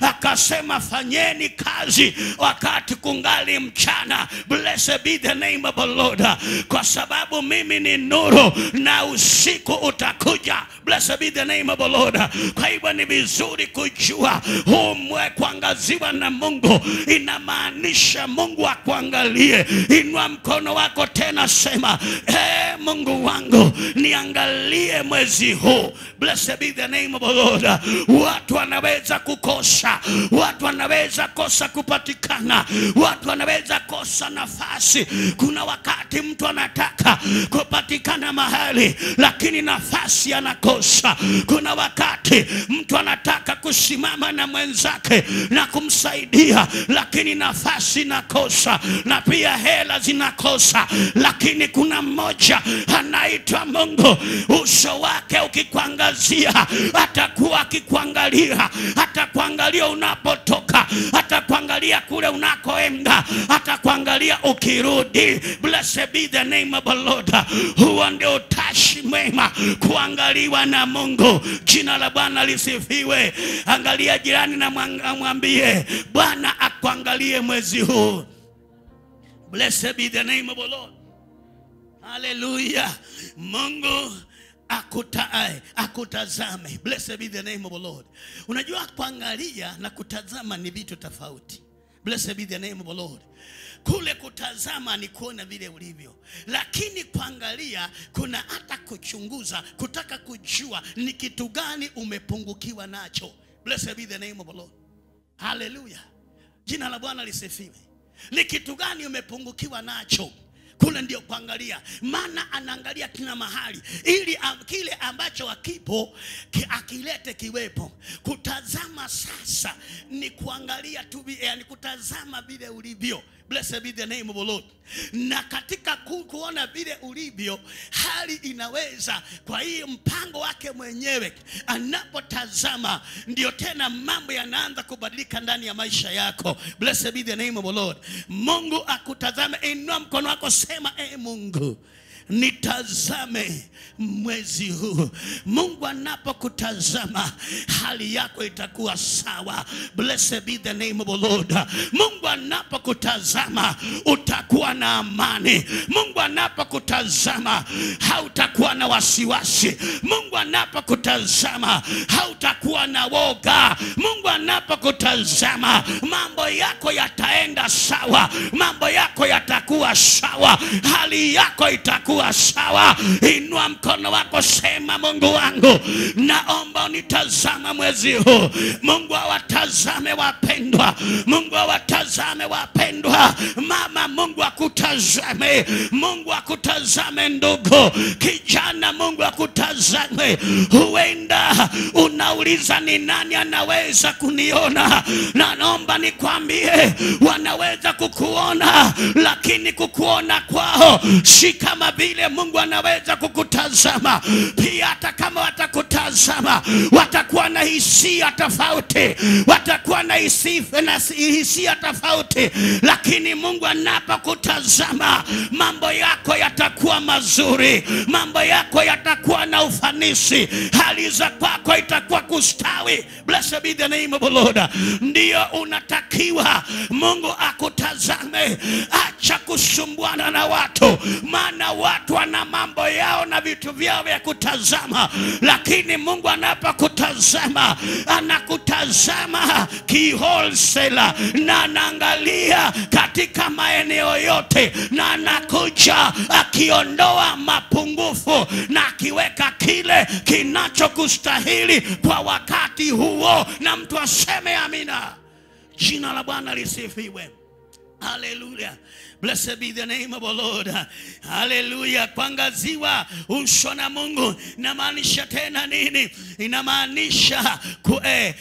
akasema fanyeni kazi wakati kungali mchana. Blessed be the name of the Lord. Kwa sababu mimi ni nuru na usiku utakuja. Blessed be the name of the Lord. Kwa hivyo ni vizuri kujua kuangaziwa na Mungu inamaanisha Mungu akuangalie. Inua mkono wako tena, sema Mungu wangu niangalie mwezi huu. Blessed be the name of the Lord. Watu wanaweza kukosa, watu wanaweza kosa kupatikana, watu wanaweza kosa nafasi. Kuna wakati mtu anataka kupatikana mahali lakini nafasi anakosa. Kuna wakati mtu anataka kusimama na mwenzake na kumsaidia lakini nafasi nakosa, na pia hela zinakosa. Lakini kuna mmoja anaitwa Mungu, uso wake ukikuangazia atakuwa akikuangalia. Atakuangalia unapotoka, atakuangalia kule unakoenda, atakuangalia ukirudi. Blessed be the name of the Lord. Huo ndio utashi mwema, kuangaliwa na Mungu. Jina la Bwana lisifiwe. Angalia jirani na mwambie Bwana akuangalie mwezi huu. Blessed be the name of the Lord. Hallelujah. Mungu akutazame. Blessed be the name of the Lord. Unajua kuangalia na kutazama ni vitu tofauti. Blessed be the name of the Lord. Kule kutazama ni kuona vile ulivyo, lakini kuangalia kuna hata kuchunguza, kutaka kujua ni kitu gani umepungukiwa nacho. Blessed be the name of the Lord. Hallelujah. Jina la Bwana lisifiwe. Ni kitu gani umepungukiwa nacho? Kule ndio kuangalia. Maana anaangalia kila mahali ili kile ambacho hakipo akilete kiwepo. Kutazama sasa ni kuangalia tu, yani kutazama vile ulivyo. Blessed be the name of the Lord. Na katika kuona vile ulivyo, hali inaweza, kwa hiyo mpango wake mwenyewe anapotazama, ndio tena mambo yanaanza kubadilika ndani ya maisha yako. Blessed be the name of the Lord. Mungu akutazame. Inua mkono wako, sema Mungu nitazame mwezi huu. Mungu anapokutazama hali yako itakuwa sawa. Blessed be the name of the Lord. Mungu anapokutazama utakuwa na amani. Mungu anapokutazama hautakuwa na wasiwasi. Mungu anapokutazama hautakuwa na woga. Mungu anapokutazama mambo yako yataenda sawa. Mambo yako yatakuwa sawa. Hali yako itakuwa sawa. Inua mkono wako, sema Mungu wangu naomba unitazama mwezi huu. Mungu awatazame wapendwa. Mungu awatazame wapendwa. Mama, Mungu akutazame. Mungu akutazame ndugu. Kijana, Mungu akutazame. Huenda unauliza ni nani anaweza kuniona? Na naomba nikwambie wanaweza kukuona, lakini kukuona kwao si kama vile Mungu anaweza kukutazama pia. Hata kama watakutazama, watakuwa na hisia tofauti, watakuwa na hisia tofauti, lakini Mungu anapokutazama, mambo yako yatakuwa mazuri, mambo yako yatakuwa na ufanisi, hali za kwako itakuwa kustawi. Blessed be the name of the Lord. Ndio unatakiwa Mungu akutazame. Acha kusumbuana na watu, maana watu wana mambo yao na vitu vyao vya kutazama, lakini Mungu anapokutazama, anakutazama kiholsela, na anaangalia katika maeneo yote, na anakuja akiondoa mapungufu na akiweka kile kinachokustahili kwa wakati huo. Na mtu aseme amina. Jina la Bwana lisifiwe. Hallelujah. Blessed be the name of the Lord. Hallelujah. Kuangaziwa uso na Mungu inamaanisha tena nini?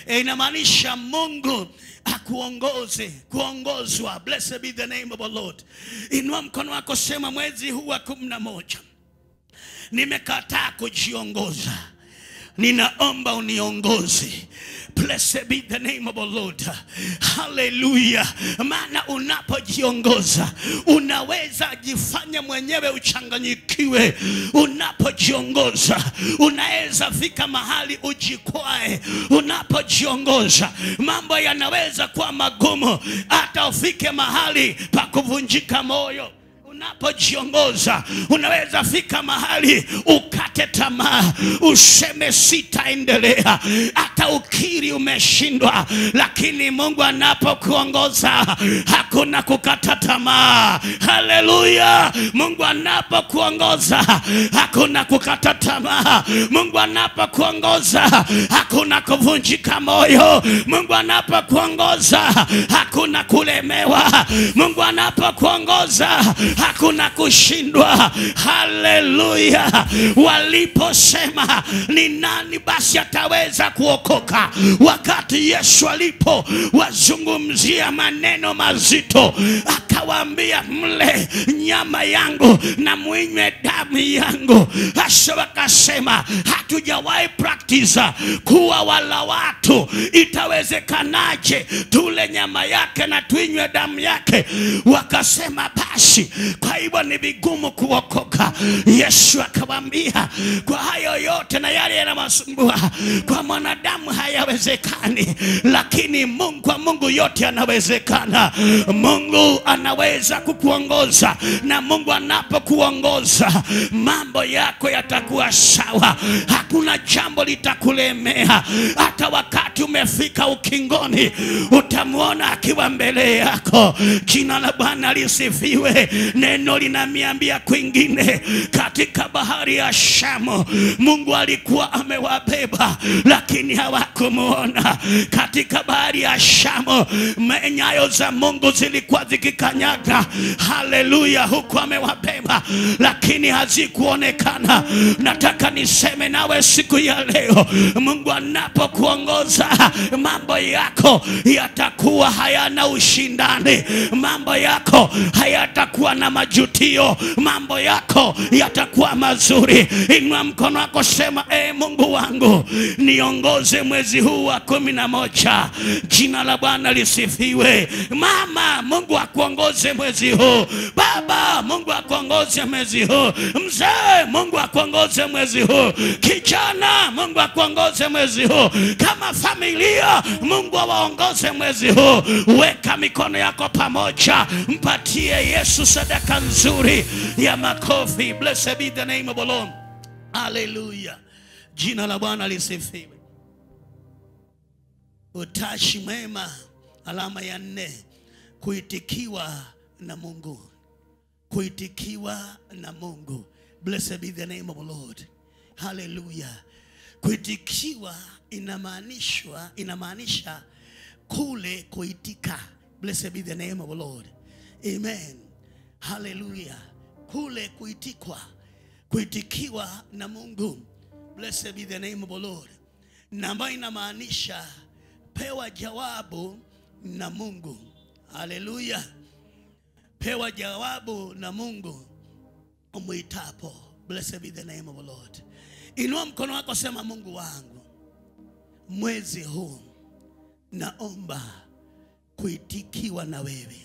Inamaanisha Mungu akuongoze, kuongozwa. Blessed be the name of the Lord. Inua mkono wako, sema mwezi huu wa 11 nimekataa kujiongoza, ninaomba uniongoze. Blessed be the name of the Lord. Hallelujah. Maana unapojiongoza unaweza jifanya mwenyewe uchanganyikiwe. Unapojiongoza unaweza fika mahali ujikwae. Unapojiongoza mambo yanaweza kuwa magumu, hata ufike mahali pa kuvunjika moyo. Unapojiongoza unaweza fika mahali ukate tamaa, useme sitaendelea, hata ukiri umeshindwa. Lakini Mungu anapokuongoza hakuna kukata tamaa. Haleluya. Mungu anapokuongoza hakuna kukata tamaa. Mungu anapokuongoza hakuna kuvunjika moyo. Mungu anapokuongoza hakuna kulemewa. Mungu anapokuongoza hakuna kushindwa. Haleluya. Waliposema ni nani basi ataweza kuokoka, wakati Yesu alipo wazungumzia maneno mazito, akawaambia mle nyama yangu na mwinywe damu yangu. Hasa wakasema hatujawahi practice kuwa wala watu, itawezekanaje tule nyama yake na tuinywe damu yake? Wakasema basi kwa hivyo ni vigumu kuokoka. Yesu akawaambia kwa hayo yote na yale yanamasumbua, kwa mwanadamu hayawezekani, lakini Mungu, kwa Mungu yote yanawezekana. Mungu anaweza kukuongoza, na Mungu anapokuongoza mambo yako yatakuwa sawa. Hakuna jambo litakulemea. Hata wakati umefika ukingoni utamuona akiwa mbele yako. Jina la Bwana lisifiwe. Neno linaniambia kwingine katika bahari ya Shamu Mungu alikuwa amewabeba, lakini hawakumuona. Katika bahari ya Shamu nyayo za Mungu zilikuwa zikikanyaga. Haleluya. Huku amewabeba lakini hazikuonekana. Nataka niseme nawe siku ya leo, Mungu anapokuongoza mambo yako yatakuwa hayana ushindani. Mambo yako hayatakuwa na majutio. Mambo yako yatakuwa mazuri. Inua mkono wako, sema Mungu wangu niongoze mwezi huu wa 11. Jina la Bwana lisifiwe. Mama, Mungu akuongoze mwezi huu. Baba, Mungu akuongoze mwezi huu. Mzee, Mungu akuongoze mwezi huu. Kijana, Mungu akuongoze mwezi huu. Kama familia, Mungu awaongoze mwezi huu. Weka mikono yako pamoja, mpatie Yesu sadaka nzuri ya makofi. Blessed be the name of the Lord. Hallelujah. Jina la Bwana lisifiwe. Utashi mwema, alama ya 4, kuitikiwa na Mungu. Kuitikiwa na Mungu. Blessed be the name of the Lord. Hallelujah. Kuitikiwa inamaanisha kule kuitika. Blessed be the name of the Lord. Amen. Hallelujah. Kule kuitikiwa na Mungu. Blessed be the name of the Lord. Na ambayo inamaanisha pewa jawabu na Mungu. Hallelujah. Pewa jawabu na Mungu. umuitapo. Blessed be the name of the Lord. Inua mkono wako, sema Mungu wangu, mwezi huu naomba kuitikiwa na wewe.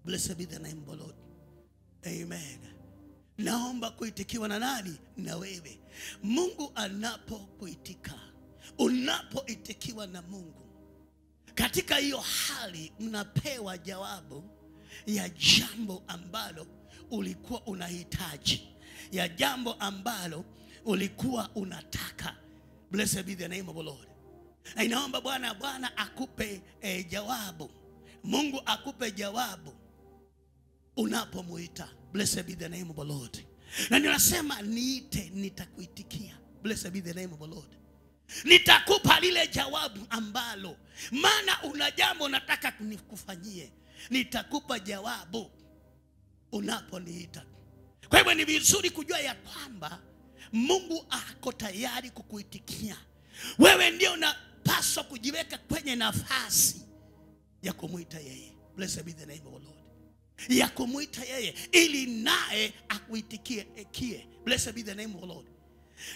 Blessed be the name of the Lord. Amen. Naomba kuitikiwa na nani? Na wewe. Mungu anapokuitika, unapoitikiwa na Mungu, katika hiyo hali mnapewa jawabu ya jambo ambalo ulikuwa unahitaji, ya jambo ambalo ulikuwa unataka. Blessed be the name of the Lord. Naomba Bwana akupe jawabu. Mungu akupe jawabu unapomuita. Blessed be the name of the Lord. Na ninasema niite, nitakuitikia. Blessed be the name of the Lord. Nitakupa lile jawabu ambalo, maana una jambo unataka kunikufanyie, nitakupa jawabu unaponiita. Kwa hivyo ni vizuri kujua ya kwamba Mungu ako tayari kukuitikia. Wewe ndio unapaswa kujiweka kwenye nafasi ya kumuita yeye. Blessed be the name of the Lord. Ya kumuita yeye ili naye akuitikie. Blessed be the name of the Lord.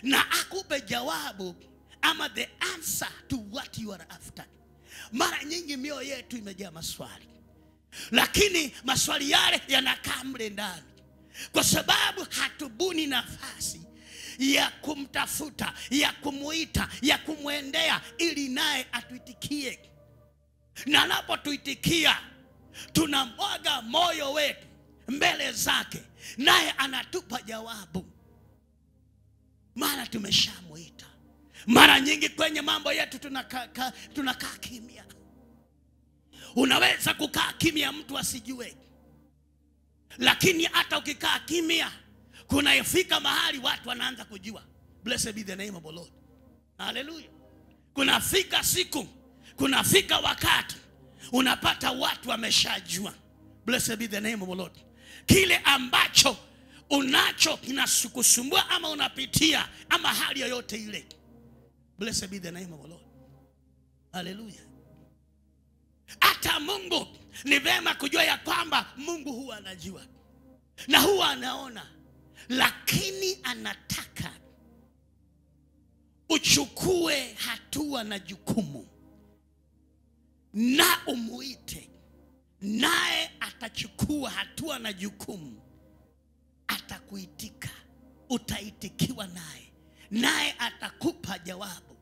Na akupe jawabu ama the answer to what you are after. Mara nyingi mioyo yetu imejaa maswali, lakini maswali yale yanakaa mle ndani kwa sababu hatubuni nafasi ya kumtafuta, ya kumuita, ya kumwendea ili naye atuitikie. Na anapotuitikia, tunamwaga moyo wetu mbele zake, naye anatupa jawabu, maana tumeshamuita. Mara nyingi kwenye mambo yetu tunakaa kimya. Unaweza kukaa kimya mtu asijue, lakini hata ukikaa kimya kunafika mahali watu wanaanza kujua. Blessed be the name of the Lord. Hallelujah. Kunafika siku, kunafika wakati unapata watu wameshajua. Blessed be the name of the Lord. Kile ambacho unacho kinasukusumbua ama unapitia ama hali yoyote ile. Blessed be the name of the Lord. Hallelujah. Hata Mungu ni vema kujua ya kwamba Mungu huwa anajua na huwa anaona, lakini anataka uchukue hatua na jukumu na umuite, naye atachukua hatua na jukumu, atakuitika, utaitikiwa naye, naye atakupa jawabu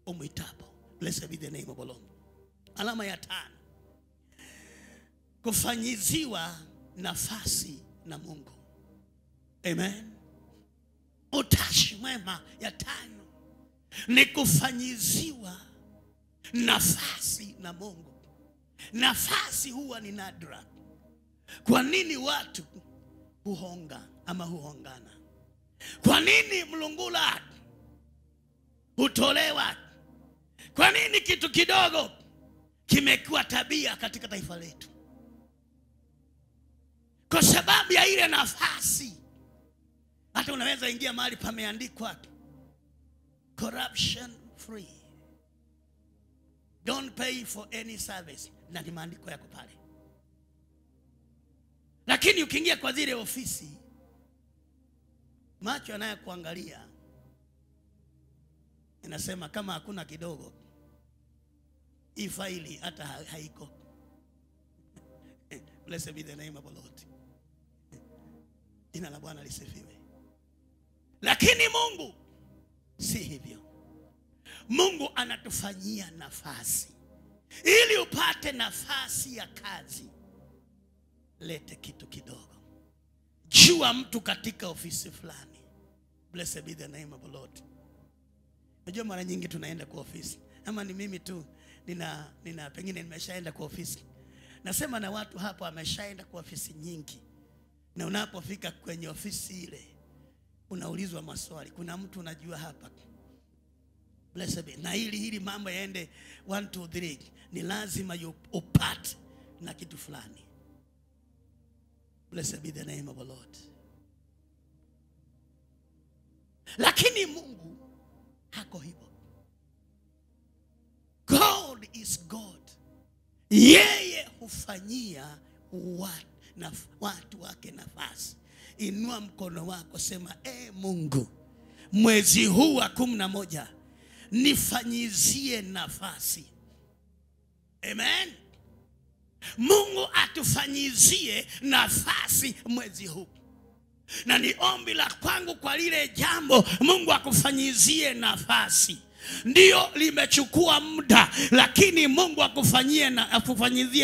umuitapo. Blessed be the name of the Lord. Alama ya 5, kufanyiziwa nafasi na Mungu. Amen. Utashi mwema ya 5 ni kufanyiziwa nafasi na Mungu. Nafasi huwa ni nadra. Kwa nini watu huhonga ama huhongana? Kwa nini mlungula hutolewa? Kwa nini kitu kidogo kimekuwa tabia katika taifa letu? Kwa sababu ya ile nafasi. Hata unaweza ingia mahali pameandikwa corruption free, don't pay for any service, na ni maandiko yako pale. Lakini ukiingia kwa zile ofisi, macho yanayokuangalia inasema kama hakuna kidogo, hii faili hata haiko. Blessed be the name of the Lord. Jina la Bwana lisifiwe. Lakini Mungu si hivyo. Mungu anatufanyia nafasi. Ili upate nafasi ya kazi, lete kitu kidogo. Jua mtu katika ofisi fulani. Blessed be the name of the Lord. Unajua mara nyingi tunaenda kwa ofisi, ama ni mimi tu nina pengine nimeshaenda kwa ofisi. Nasema na watu hapo wameshaenda kwa ofisi nyingi. Na unapofika kwenye ofisi ile, unaulizwa maswali. Kuna mtu unajua hapa. Blessed be. Na hili mambo yaende 1 2 3, ni lazima upate na kitu fulani. Blessed be the name of the Lord. Lakini Mungu hako hivyo. God is God. Yeye hufanyia watu wake nafasi. inua mkono wako, sema Mungu, mwezi huu wa 11 nifanyizie nafasi. Amen. Mungu atufanyizie nafasi mwezi huu. Na ni ombi la kwangu kwa lile jambo, Mungu akufanyizie nafasi. Ndio limechukua muda, lakini Mungu akufanyizie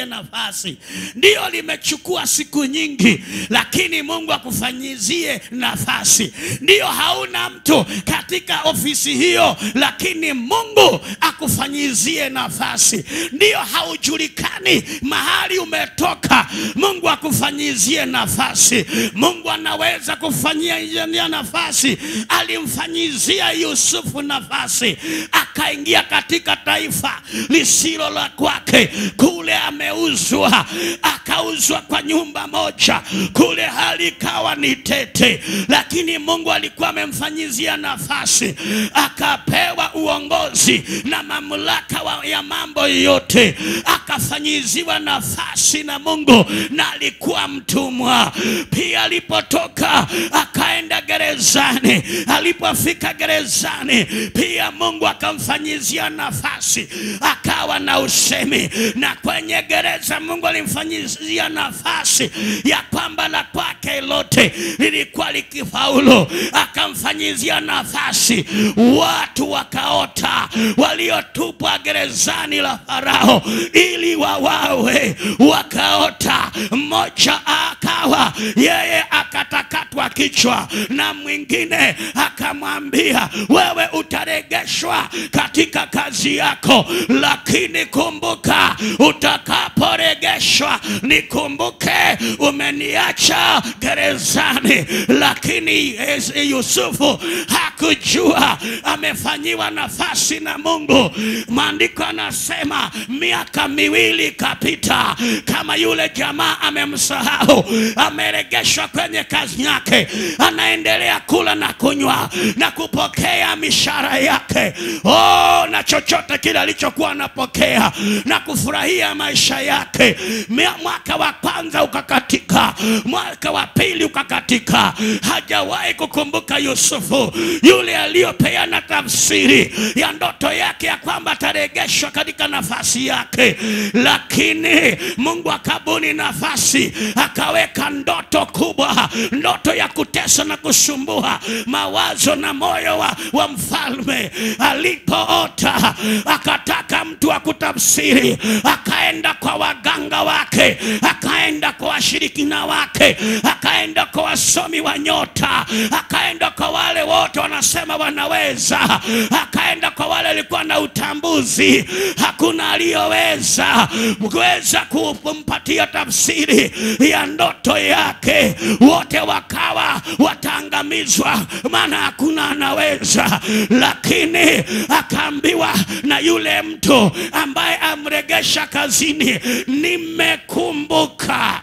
nafasi. Ndio limechukua siku nyingi, lakini Mungu akufanyizie nafasi. Ndio hauna mtu katika ofisi hiyo, lakini Mungu akufanyizie nafasi. Ndio haujulikani mahali umetoka, Mungu akufanyizie nafasi. Mungu anaweza kufanyia nafasi. Alimfanyizia Yusufu nafasi, akaingia katika taifa lisilo la kwake. Kule ameuzwa, akauzwa kwa nyumba moja, kule hali ikawa ni tete, lakini Mungu alikuwa amemfanyizia nafasi. Akapewa uongozi na mamlaka ya mambo yote, akafanyiziwa nafasi na Mungu, na alikuwa mtumwa. Pia alipotoka akaenda gerezani. Alipofika gerezani, pia Mungu akamfanyizia nafasi, akawa na usemi. Na kwenye gereza Mungu alimfanyizia nafasi ya kwamba la kwake lote lilikuwa likifaulu. Akamfanyizia nafasi. Watu wakaota waliotupwa gerezani la Farao ili wawawe, wakaota. Mmoja akawa yeye akatakatwa kichwa, na mwingine akamwambia wewe utaregeshwa katika kazi yako, lakini kumbuka utakaporegeshwa nikumbuke umeniacha gerezani. Lakini Yusufu hakujua amefanyiwa nafasi na Mungu. Maandiko anasema miaka 2 kapita, kama yule jamaa amemsahau, ameregeshwa kwenye kazi yake, anaendelea kula na kunywa na kupokea mishahara yake. Na chochote kile alichokuwa anapokea na kufurahia maisha yake. Mwaka wa kwanza ukakatika, mwaka wa pili ukakatika. Hajawahi kukumbuka Yusufu yule aliyopeana tafsiri ya ndoto yake ya kwamba ataregeshwa katika nafasi yake. Lakini Mungu akabuni nafasi, akaweka ndoto kubwa, ndoto ya kutesa na kusumbua mawazo na moyo wa mfalme. Alipoota akataka mtu wa kutafsiri, akaenda kwa waganga wake, akaenda kwa washirikina wake, akaenda kwa wasomi wa nyota, akaenda kwa wale wote wanasema wanaweza, akaenda kwa wale walikuwa na utambuzi. Hakuna aliyoweza kumpatia tafsiri ya ndoto yake. Wote wakawa wataangamizwa, maana hakuna anaweza. Lakini akaambiwa na yule mtu ambaye amregesha kazini, nimekumbuka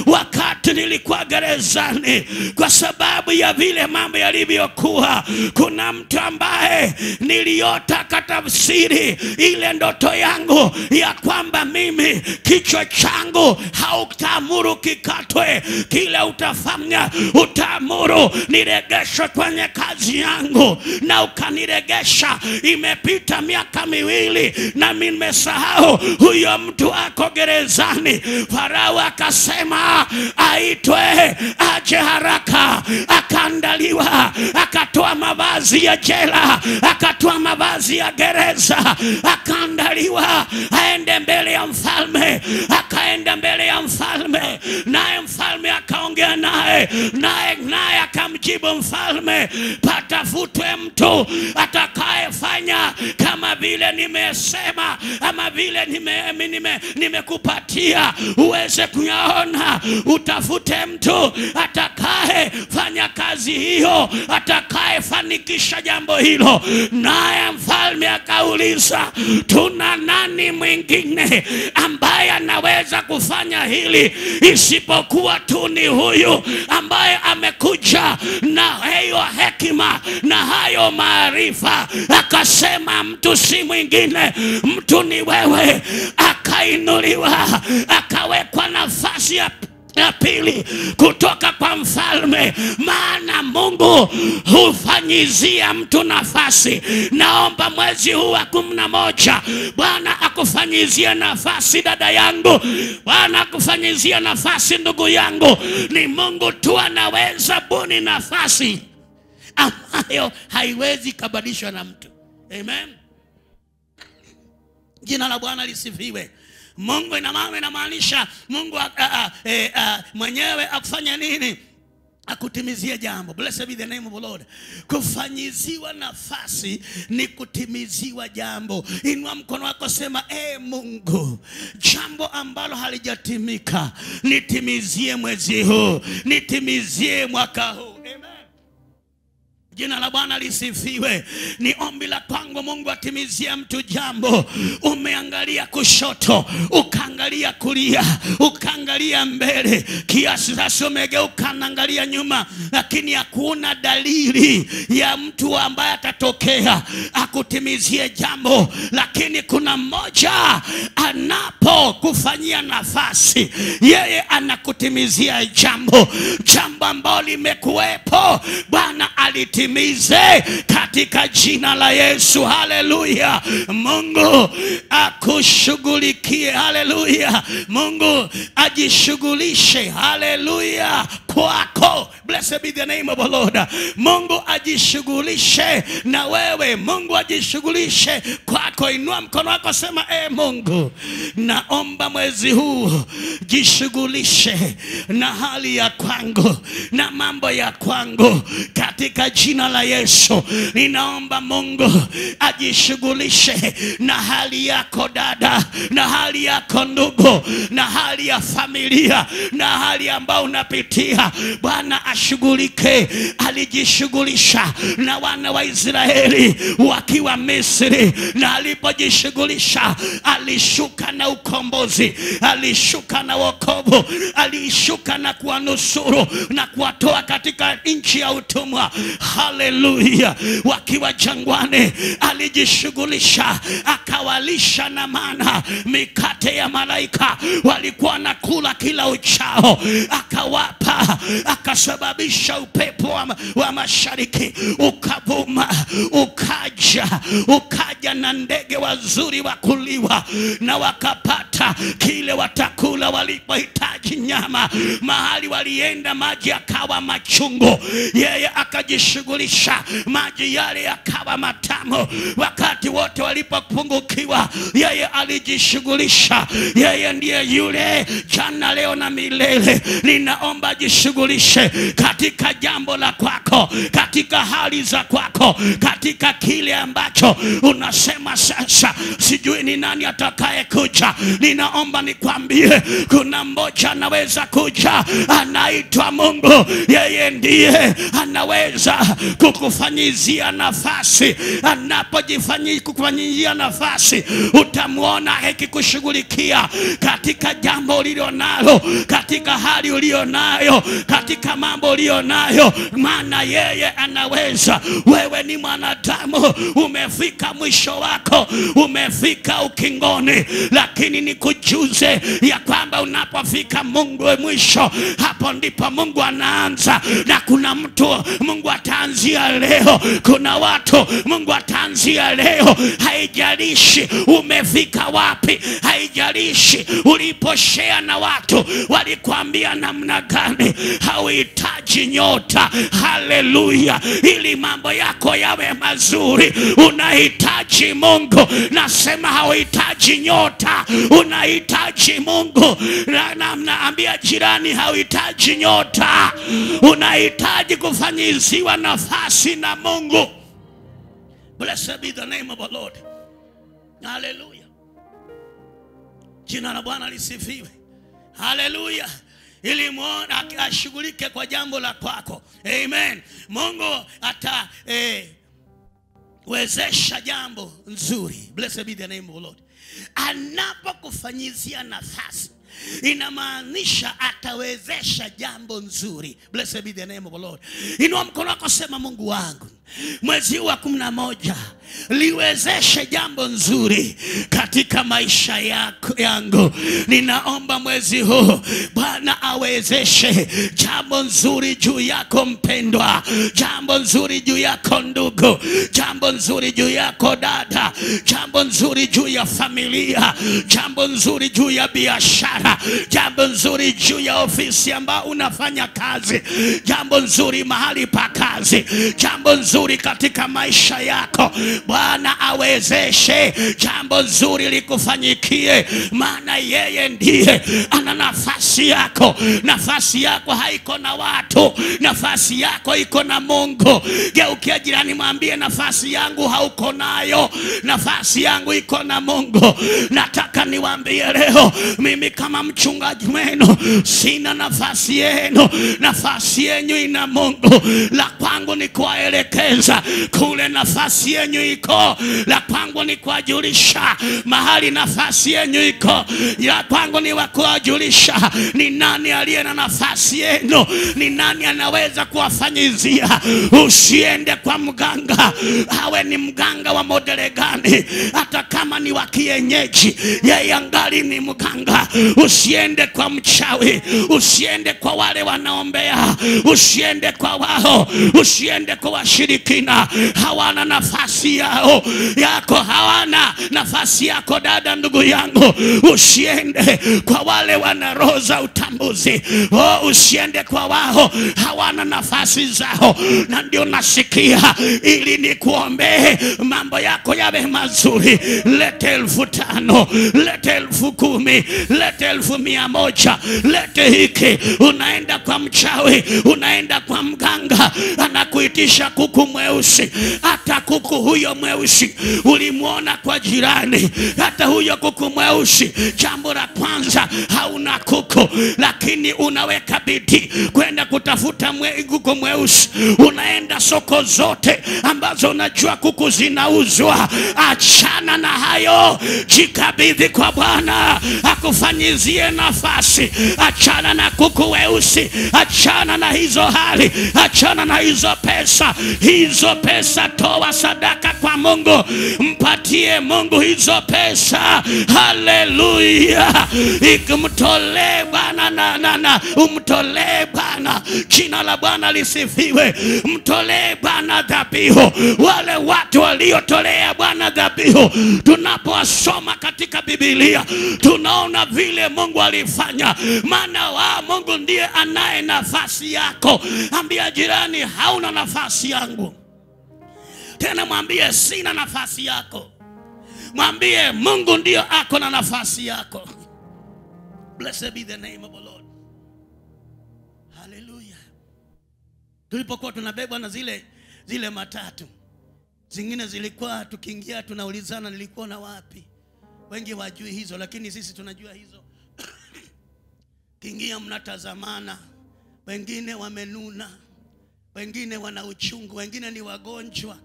wakati nilikuwa gerezani, kwa sababu ya vile mambo yalivyokuwa. Kuna mtu ambaye niliota katafsiri ile ndoto yangu ya kwamba mimi kichwa changu hautaamuru kikatwe, kile utafanya utaamuru niregeshwe kwenye kazi yangu, na ukaniregesha. Imepita miaka 2 na mimi nimesahau huyo mtu ako gerezani. Farao akasema aitwe aje haraka. Akaandaliwa, akatoa mavazi ya jela, akatoa mavazi ya gereza, akaandaliwa aende mbele ya mfalme. Akaenda mbele ya mfalme, naye mfalme akaongea naye akamjibu mfalme, patafutwe mtu atakayefanya kama vile nimesema, ama vile nimekupatia uweze kuyaona. Utafute mtu atakayefanya kazi hiyo, atakayefanikisha jambo hilo. Naye mfalme akauliza, tuna nani mwingine ambaye anaweza kufanya hili isipokuwa tu ni huyu ambaye amekuja na hiyo hekima na hayo maarifa? Akasema mtu si mwingine, mtu ni wewe. Akainuliwa, akawekwa nafasi ya La pili, kutoka kwa mfalme, maana Mungu hufanyizia mtu nafasi. Naomba mwezi huu wa 11 Bwana akufanyizia nafasi dada yangu, Bwana akufanyizia nafasi ndugu yangu. Ni Mungu tu anaweza buni nafasi ambayo haiwezi kubadilishwa na mtu. Amen. Jina la Bwana lisifiwe. Mungu inamaanisha Mungu mwenyewe akufanya nini? Akutimizie jambo. Blessed be the name of the Lord. Kufanyiziwa nafasi ni kutimiziwa jambo. Inua mkono wako, sema Mungu, jambo ambalo halijatimika nitimizie mwezi huu, nitimizie mwaka huu. Amen. Jina la Bwana lisifiwe. Ni ombi la kwangu Mungu atimizie mtu jambo. Umeangalia kushoto, ukaangalia kulia, ukaangalia mbele, kiasi sasa umegeuka unaangalia nyuma, lakini hakuna dalili ya mtu ambaye atatokea akutimizie jambo. Lakini kuna mmoja anapokufanyia nafasi, yeye anakutimizia jambo. Jambo ambalo limekuwepo Bwana alitimize katika jina la Yesu. Haleluya. Mungu akushughulikie. Haleluya. Mungu ajishughulishe. Haleluya. Kwako. Blessed be the name of the Lord. Mungu ajishughulishe na wewe. Mungu ajishughulishe kwako. Inua mkono wako, sema Mungu, naomba mwezi huu jishughulishe na hali ya kwangu na mambo ya kwangu katika jina la Yesu. Ninaomba Mungu ajishughulishe na hali yako dada, na hali yako ndugu, na hali ya familia, na hali ambao unapitia. Bwana ashughulike. Alijishughulisha na wana wa Israeli wakiwa Misri, na alipojishughulisha alishuka na ukombozi, alishuka na wokovu, alishuka na kuwanusuru na kuwatoa katika nchi ya utumwa. Haleluya. Wakiwa jangwani alijishughulisha, akawalisha na mana, mikate ya malaika walikuwa nakula kila uchao, akawapa, akasababisha upepo wa mashariki ukavuma, ukaja na ndege wazuri wa kuliwa, na wakapata kile watakula walipohitaji nyama. Mahali walienda maji yakawa machungu, yeye akajishughulisha, maji yale yakawa matamu. Wakati wote walipopungukiwa, yeye alijishughulisha. Yeye ndiye yule jana, leo na milele. Ninaomba jishughulishe katika jambo la kwako, katika hali za kwako, katika kile ambacho unasema sasa sijui ni nani atakaye kuja. Ninaomba nikwambie, kuna mmoja anaweza kuja, anaitwa Mungu. Yeye ndiye anaweza kukufanyizia nafasi. Anapojifanyizia nafasi, utamuona akikushughulikia katika jambo ulilonalo, katika hali ulionayo, katika mambo ulionayo, maana yeye anaweza. Wewe ni mwanadamu, umefika mwisho wako, umefika ukingoni, lakini nikujuze ya kwamba unapofika Mungu mwisho, hapo ndipo Mungu anaanza. Na kuna mtu Mungu ataanzia leo, kuna watu Mungu ataanzia leo. Haijalishi umefika wapi, haijalishi uliposhare na watu walikwambia namna gani, hauhitaji nyota. Haleluya. Ili mambo yako yawe mazuri, unahitaji Mungu. Nasema hauhitaji nyota, unahitaji Mungu. Na naambia jirani, hauhitaji nyota, unahitaji kufanyiziwa nafasi na Mungu. Blessed be the name of the Lord. Hallelujah. Jina la Bwana lisifiwe. Hallelujah. Ili muone ashughulike kwa jambo la kwako. Amen. Mungu wezesha jambo nzuri. Blessed be the name of the Lord. Anapokufanyizia nafasi, inamaanisha atawezesha jambo nzuri. Blessed be the name of the Lord. Inua mkono wako, sema Mungu wangu, mwezi wa 11 liwezeshe jambo nzuri katika maisha yangu. Ninaomba mwezi huu Bwana awezeshe jambo nzuri juu yako mpendwa, jambo nzuri juu yako ndugu, jambo nzuri juu yako dada, jambo nzuri juu ya familia, jambo nzuri juu ya biashara, jambo nzuri juu ya ofisi ambao unafanya kazi, jambo nzuri mahali pa kazi, jambo nzuri katika maisha yako. Bwana awezeshe jambo nzuri likufanyikie, maana yeye ndiye ana nafasi yako. Nafasi yako haiko na watu, nafasi yako iko na Mungu. Geukia jirani mwambie, nafasi yangu hauko nayo, nafasi yangu iko na Mungu. Nataka niwaambie leo, mimi kama mchungaji wenu sina nafasi yenu, nafasi yenu ina Mungu. La kwangu ni kuwaelekeza kule nafasi yenu iko, la kwangu ni kuwajulisha mahali nafasi yenu iko, la kwangu ni kuwajulisha ni nani aliye na nafasi yenu, ni nani anaweza kuwafanyizia. Usiende kwa mganga, awe ni mganga wa modele gani, hata kama ni wa kienyeji, yeye angali ni mganga. Usiende kwa mchawi, usiende kwa wale wanaombea, usiende kwa wao, usiende kwa washirikina. Hawana nafasi yako hawana nafasi yako dada, ndugu yangu. Usiende kwa wale wana roho za utambuzi, usiende kwa wao, hawana nafasi zao. Na ndio nasikia ili nikuombee mambo yako yawe mazuri. Lete 5,000, lete 10,000, lete 100,000, lete hiki. Unaenda kwa mchawi, unaenda kwa mganga, anakuitisha kuku mweusi. Hata kuku huyo mweusi ulimuona kwa jirani, hata huyo kuku mweusi, jambo la kwanza hauna kuku, lakini unaweka bidii kwenda kutafuta kuku mweusi. Unaenda soko zote ambazo unajua kuku zinauzwa. Achana na hayo, jikabidhi kwa Bwana akufanyizie nafasi. Achana na kuku weusi, achana na hizo hali, achana na hizo pesa. Hizo pesa toa sadaka kwa Mungu, mpatie Mungu hizo pesa. Haleluya. Ikimtolee Bwana umtolee Bwana. Jina la Bwana lisifiwe. Mtolee Bwana dhabihu. Wale watu waliotolea Bwana dhabihu, tunaposoma katika Biblia tunaona vile Mungu alifanya. Maana Mungu ndiye anaye nafasi yako. Ambia jirani, hauna nafasi yangu. Tena mwambie, sina nafasi yako. Mwambie Mungu ndio ako na nafasi yako. Blessed be the name of the Lord. Hallelujah. Tulipokuwa tunabebwa na zile matatu, zingine zilikuwa tukiingia tunaulizana nilikuwa na wapi. Wengi wajui hizo, lakini sisi tunajua hizo. Kiingia mnatazamana, wengine wamenuna, wengine wana uchungu, wengine ni wagonjwa,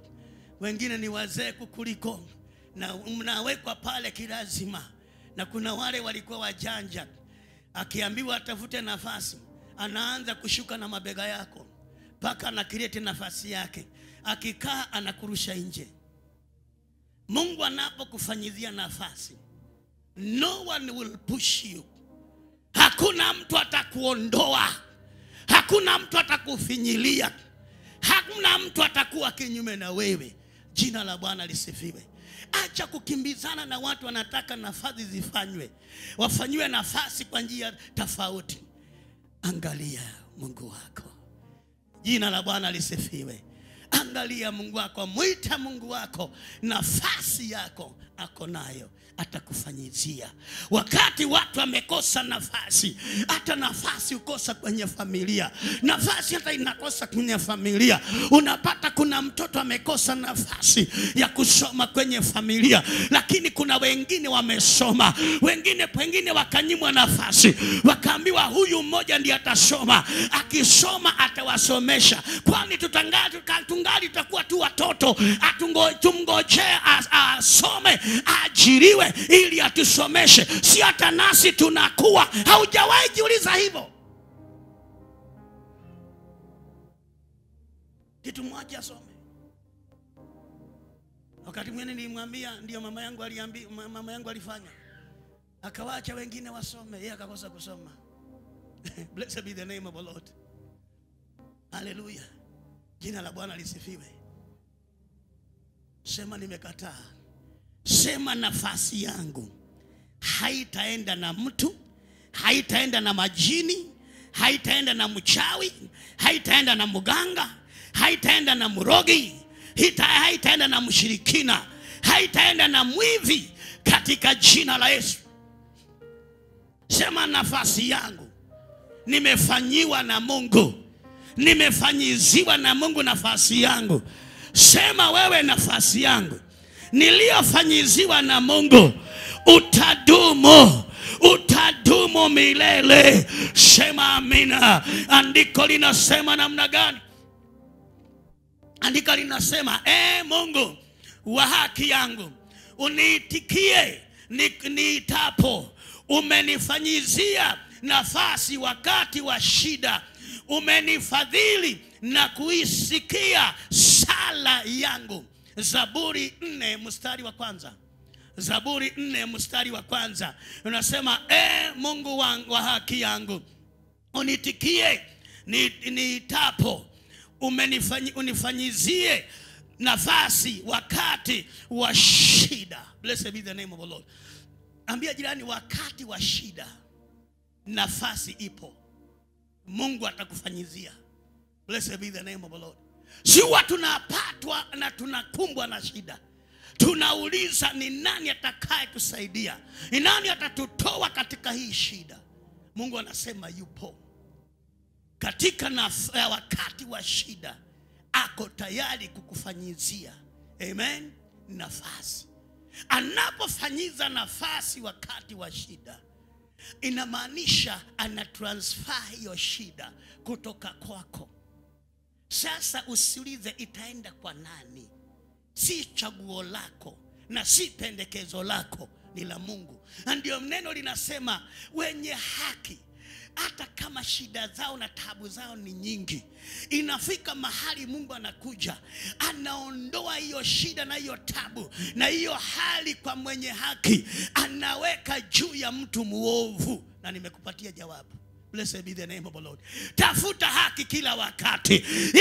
wengine ni wazee kukuliko, na mnawekwa pale kilazima. Na kuna wale walikuwa wajanja, akiambiwa atafute nafasi, anaanza kushuka na mabega yako mpaka anakirete nafasi yake. Akikaa anakurusha nje. Mungu anapokufanyizia nafasi, no one will push you. Hakuna mtu atakuondoa, hakuna mtu atakufinyilia, hakuna mtu atakuwa kinyume na wewe. Jina la Bwana lisifiwe. Acha kukimbizana na watu wanataka nafasi zifanywe, wafanywe nafasi kwa njia tofauti. Angalia Mungu wako. Jina la Bwana lisifiwe. Angalia Mungu wako, muita Mungu wako, nafasi yako ako nayo, atakufanyizia. Wakati watu wamekosa nafasi, hata nafasi ukosa kwenye familia, nafasi hata inakosa kwenye familia. Unapata kuna mtoto amekosa nafasi ya kusoma kwenye familia, lakini kuna wengine wamesoma, wengine wakanyimwa nafasi, wakaambiwa huyu mmoja ndiye atasoma, akisoma atawasomesha. Kwani tungali tutakuwa tu watoto, tumngojee asome, ajiriwe ili atusomeshe? Si hata nasi tunakuwa. Haujawahi jiuliza hivyo? Kitu mmoja asome, Wakati mwingine nilimwambia ndio mama yangu alifanya. Akawaacha wengine wasome, yeye akakosa kusoma. Blessed be the name of the Lord. Hallelujah. Jina la Bwana lisifiwe. Sema nimekataa. Sema nafasi yangu haitaenda na mtu, haitaenda na majini, haitaenda na mchawi, haitaenda na mganga, haitaenda na mrogi, haitaenda na mshirikina, haitaenda na mwivi, katika jina la Yesu. Sema nafasi yangu nimefanyiwa na Mungu, nimefanyiziwa na Mungu nafasi yangu. Sema wewe nafasi yangu niliyofanyiziwa na Mungu utadumu milele. Sema amina. Andiko linasema namna gani? Andiko linasema Mungu wa haki yangu, uniitikie niitapo. Umenifanyizia nafasi wakati wa shida. Umenifadhili na kuisikia sala yangu. Zaburi 4 mstari wa kwanza. Zaburi 4 mstari wa kwanza. Unasema Mungu wa haki yangu, unitikie niitapo. Unifanyizie nafasi wakati wa shida. Blessed be the name of the Lord. Ambia jirani, wakati wa shida nafasi ipo. Mungu atakufanyizia. Blessed be the name of the Lord. Si watu tunapatwa na tunakumbwa na shida, tunauliza ni nani atakaye kusaidia, ni nani atatutoa katika hii shida. Mungu anasema yupo katika wakati wa shida, ako tayari kukufanyizia. Amen. Nafasi. Anapofanyiza nafasi wakati wa shida, inamaanisha anatransfer hiyo shida kutoka kwako. Sasa usiulize itaenda kwa nani. Si chaguo lako na si pendekezo lako, ni la Mungu. Na ndio neno linasema wenye haki, hata kama shida zao na tabu zao ni nyingi, inafika mahali Mungu anakuja, anaondoa hiyo shida na hiyo tabu na hiyo hali kwa mwenye haki, anaweka juu ya mtu muovu. Na nimekupatia jawabu. Blessed be the name of the Lord. Tafuta haki kila wakati,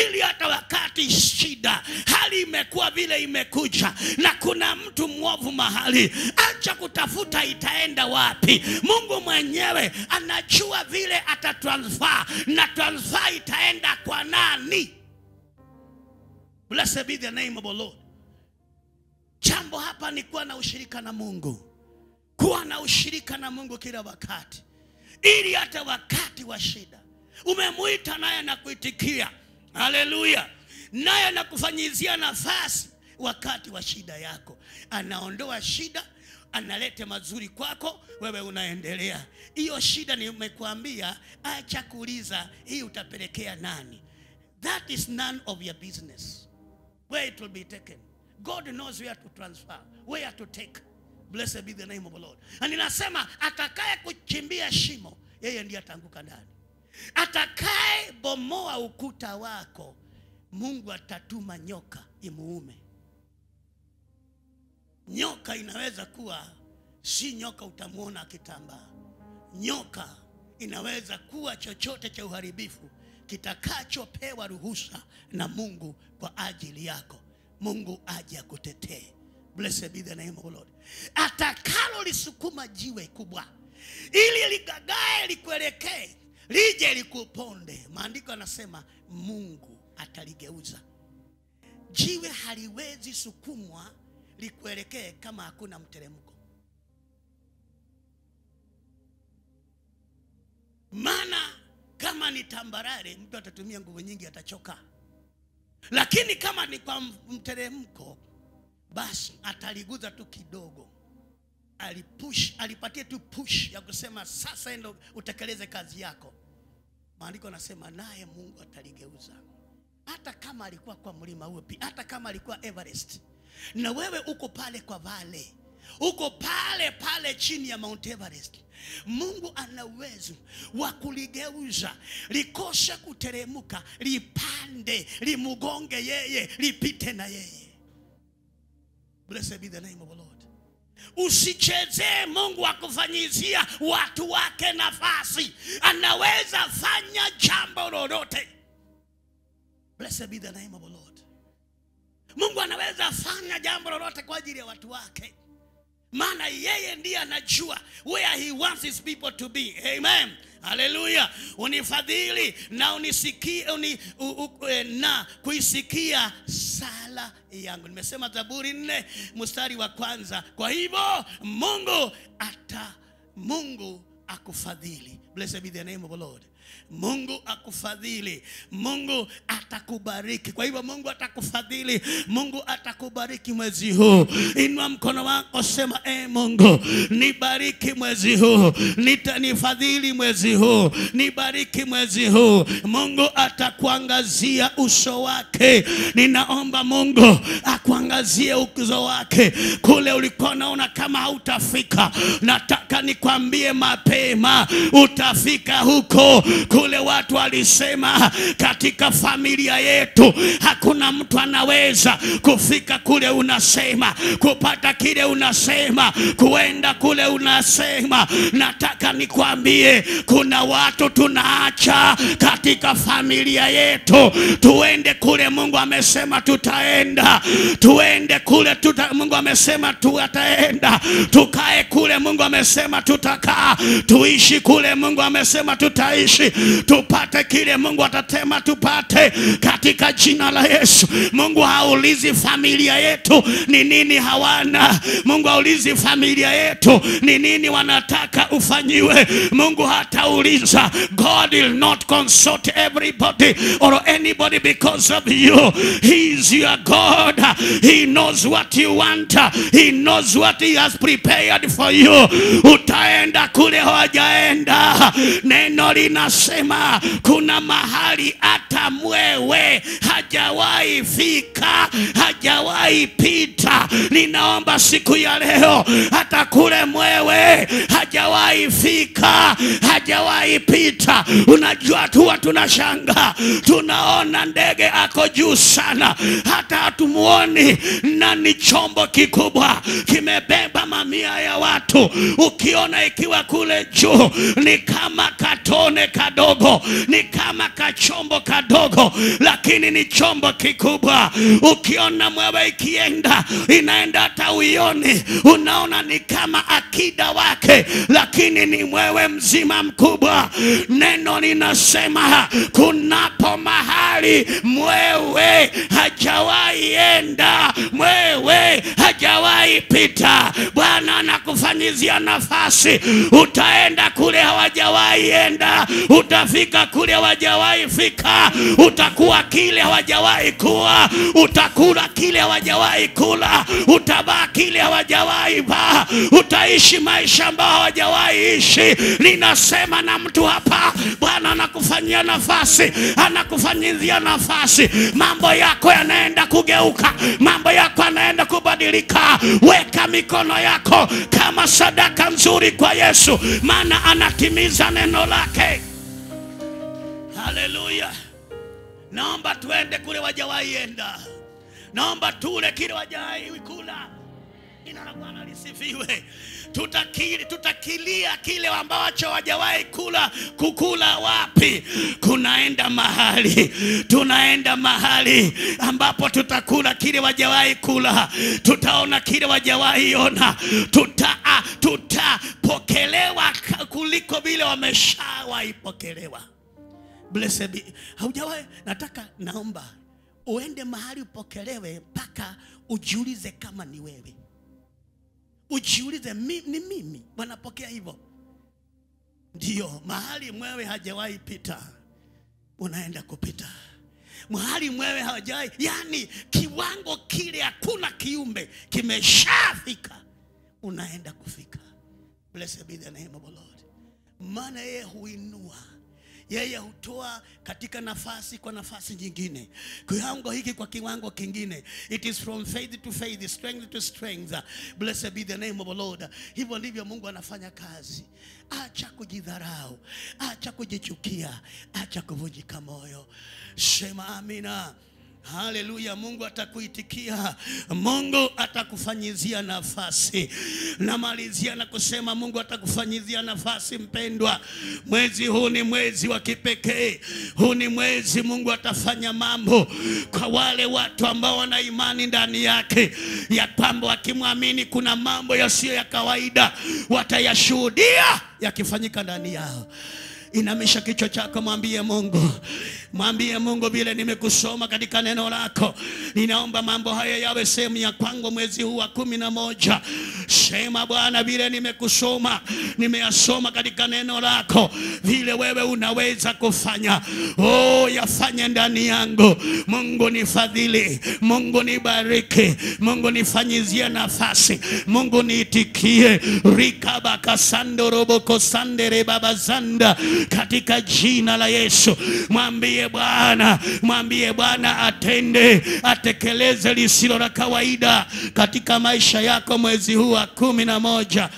ili hata wakati shida, hali imekuwa vile imekuja na kuna mtu mwovu mahali, acha kutafuta itaenda wapi. Mungu mwenyewe anajua vile atatransfer, na transfer itaenda kwa nani. Blessed be the name of the Lord. Jambo hapa ni kuwa na ushirika na Mungu. Kuwa na ushirika na Mungu kila wakati, ili hata wakati wa shida umemuita naye na kuitikia. Haleluya. Naye anakufanyizia nafasi wakati wa shida yako. Anaondoa shida, analete mazuri kwako, wewe unaendelea. Hiyo shida nimekuambia, acha kuuliza hii utapelekea nani. That is none of your business. Where it will be taken. God knows where to transfer, where to take. Blessed be the name of the Lord. Na ninasema atakaye kuchimbia shimo, yeye ndiye ataanguka ndani. Atakaye bomoa ukuta wako, Mungu atatuma nyoka imuume. Nyoka inaweza kuwa si nyoka utamuona akitambaa. Nyoka inaweza kuwa chochote cha uharibifu kitakachopewa ruhusa na Mungu kwa ajili yako. Mungu aje akutetee. Blessed be the name of the Lord. Atakalo lisukuma jiwe kubwa, ili ligagae likuelekee, lije likuponde. Maandiko yanasema Mungu ataligeuza. Jiwe haliwezi sukumwa likuelekee kama hakuna mteremko. Maana kama ni tambarare, mtu atatumia nguvu nyingi, atachoka. Lakini kama ni kwa mteremko, basi ataliguza tu kidogo, alipatie tu push ya kusema sasa endo utekeleze kazi yako. Maandiko nasema naye Mungu ataligeuza. Hata kama alikuwa kwa mlima upi, hata kama alikuwa Everest, na wewe uko pale kwa vale, uko pale chini ya Mount Everest, Mungu ana uwezo wa kuligeuza likosha kuteremuka, lipande, limugonge yeye, lipite na yeye. Blessed be the name of the Lord. Usichezee Mungu akufanyizia watu wake nafasi. Anaweza fanya jambo lolote. Blessed be the name of the Lord. Mungu anaweza fanya jambo lolote kwa ajili ya watu wake. Maana yeye ndiye anajua where he wants his people to be. Amen. Hallelujah. Unifadhili na unisikie na kuisikia sala yangu. Nimesema Zaburi 4 mstari wa 1. Kwa hivyo Mungu akufadhili. Blessed be the name of the Lord. Mungu akufadhili. Mungu atakubariki. Kwa hivyo Mungu atakufadhili. Mungu atakubariki mwezi huu. Inua mkono wako, sema Mungu nibariki mwezi huu. Nifadhili mwezi huu. Nibariki mwezi huu. Mungu atakuangazia uso wake. Ninaomba Mungu akuangazie uso wake. Kule ulikuwa unaona kama hautafika, nataka nikwambie mapema utafika huko. Kule watu walisema katika familia yetu hakuna mtu anaweza kufika kule unasema, kupata kile unasema, kuenda kule unasema. Nataka nikwambie kuna watu tunaacha katika familia yetu tuende kule Mungu amesema tutaenda. Tuende kule Mungu amesema tutaenda. Tukae kule Mungu amesema tutakaa. Tuishi kule Mungu amesema tutaishi. Tupate kile Mungu atatema tupate katika jina la Yesu. Mungu haulizi familia yetu ni nini hawana. Mungu haulizi familia yetu ni nini wanataka ufanyiwe. Mungu hatauliza. God will not consult everybody or anybody because of you. He is your God. He knows what you want. He knows what he has prepared for you. Utaenda kule hawajaenda. Neno linasema kuna mahali hata mwewe hajawahi fika, hajawahi pita. Ninaomba siku ya leo hata kule mwewe hajawahi fika, hajawahi pita. Unajua tu tunashanga, tunaona ndege ako juu sana, hata hatumuoni, na ni chombo kikubwa kimebeba mamia ya watu. Ukiona ikiwa kule juu ni kama katone kadogo, ni kama kachombo kadogo, lakini ni chombo kikubwa. Ukiona mwewe ikienda, inaenda hata uioni, unaona ni kama akida wake, lakini ni mwewe mzima mkubwa. Neno linasema kunapo mahali mwewe hajawahi enda, mwewe hajawahi pita. Bwana anakufanyizia nafasi. Utaenda kule hawajawahi enda, utafika kule hawajawahi fika, utakuwa kile hawajawahi kuwa, utakula kile hawajawahi kula, utavaa kile hawajawahi vaa, utaishi maisha ambayo hawajawahi ishi. Ninasema na mtu hapa, Bwana anakufanyia nafasi, anakufanyizia nafasi. Mambo yako yanaenda kugeuka, mambo yako yanaenda kubadilika. Weka mikono yako kama sadaka nzuri kwa Yesu, maana anatimiza neno lake. Hallelujah. Naomba tuende kule hawajawahi enda. Naomba tule kile hawajawahi kula. Jina la Bwana lisifiwe. Tutakilia kile ambacho hawajawahi kula. Kukula wapi? Tunaenda mahali ambapo tutakula kile hawajawahi kula. Tutaona kile hawajawahi ona. Tutapokelewa kuliko vile wameshawahi pokelewa. Blessed be. Haujawahi, naomba uende mahali upokelewe mpaka ujiulize kama ni wewe. Ujiulize ni mimi wanapokea hivyo. Ndio mahali mwewe hajawahi pita, unaenda kupita. Mahali mwewe hajawahi, yani kiwango kile hakuna kiumbe kimeshafika, unaenda kufika. Blessed be the name of the Lord. Maana yeye huinua, yeye hutoa katika nafasi kwa nafasi nyingine, kiwango hiki kwa kiwango kingine. It is from faith to faith, strength to strength. Blessed be the name of the Lord. Hivyo ndivyo Mungu anafanya kazi. Acha kujidharau, acha kujichukia, acha kuvunjika moyo. Sema amina. Haleluya. Mungu atakuitikia, Mungu atakufanyizia nafasi. Namalizia na kusema Mungu atakufanyizia nafasi mpendwa. Mwezi huu ni mwezi wa kipekee. Huu ni mwezi Mungu atafanya mambo kwa wale watu ambao wana imani ndani yake, ya kwamba wakimwamini kuna mambo yasiyo ya kawaida watayashuhudia yakifanyika ndani yao. Inamisha kichwa chako, mwambie Mungu. Mwambie Mungu, vile nimekusoma katika neno lako, ninaomba mambo haya yawe sehemu ya kwangu mwezi huu wa 11. Sema Bwana, vile nimekusoma, nimeyasoma katika neno lako, vile wewe unaweza kufanya, yafanye ndani yangu. Mungu nifadhili, Mungu nibariki, Mungu nifanyizie nafasi, Mungu niitikie. Rikabaka sandoroboko sandere baba zanda, katika jina la Yesu. Mwambie Bwana atende, atekeleze lisilo la kawaida katika maisha yako mwezi huu wa 11,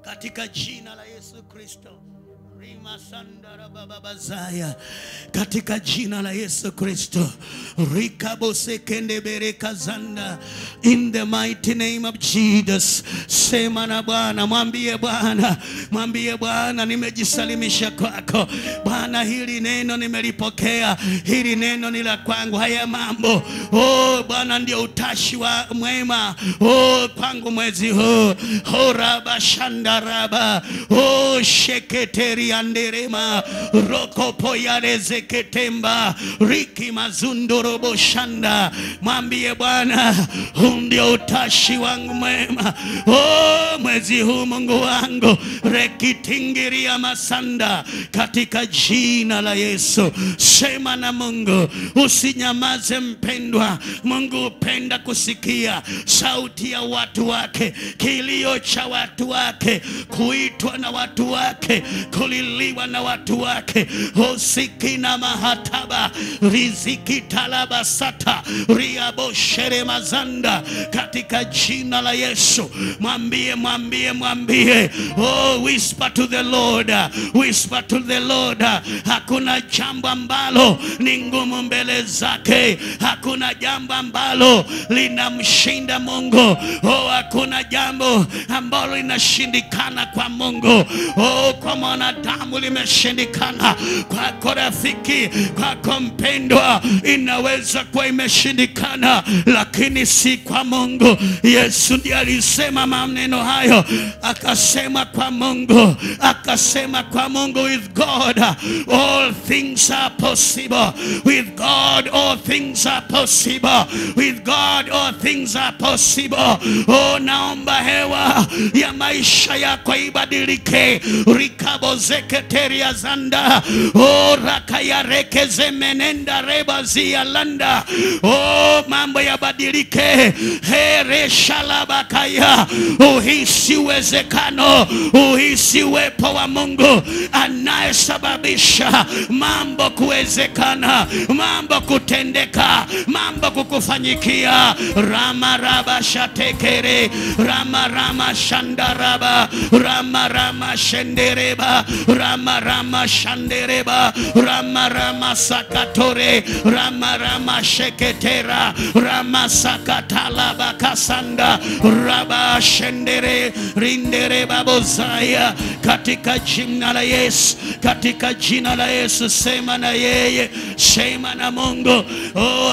katika jina la Yesu Kristo. Katika jina la Yesu Kristo. In the mighty name of Jesus. Sema na Bwana, mwambie Bwana, nimejisalimisha kwako Bwana. Hili neno nimelipokea, hili neno ni la kwangu. Haya mambo Bwana ndio utashi wa mwema kwangu mwezi huu. Raba shandaraba sheketeri anderema rokopo yareze ketemba riki mazundorobo shanda. Mwambie Bwana, ndio utashi wangu mwema mwezi huu Mungu wangu. Rekitingiria masanda, katika jina la Yesu. Sema na Mungu, usinyamaze mpendwa. Mungu upenda kusikia sauti ya watu wake, kilio cha watu wake, kuitwa na watu wake, kuliliwa na watu wake. Usikina mahataba riziki talaba sata riabo shere mazanda, katika jina la Yesu. Mwambie whisper to the Lord, whisper to the Lord. Hakuna jambo ambalo ni ngumu mbele zake, hakuna jambo ambalo linamshinda Mungu. Hakuna jambo ambalo linashindikana kwa Mungu. Kwa mwanadamu limeshindikana, kwa rafiki, kwa mpendwa inaweza kuwa imeshindikana, lakini si kwa Mungu. Yesu ndiye alisema maneno hayo, akasema kwa Mungu, with God all things are possible. With God all things are possible. With God all things are possible. Naomba hewa ya maisha yako ibadilike. Rikabo zeketeria zanda rakaya rekeze menenda rebazia landa. Mambo yabadilike. Here shalabakaya. Uhisi uwezekano, uhisi uwepo wa Mungu anayesababisha mambo kuwezekana, mambo kutendeka, mambo kukufanyikia. Rama raba shatekere, rama rama shandaraba, rama rama shendereba, rama rama shandereba, rama rama sakatore, rama rama sheketera, rama sakatalaba kasanda, raba shendere rindere babozaya, katika jina la Yesu, katika jina la Yesu. Sema na yeye, sema na Mungu,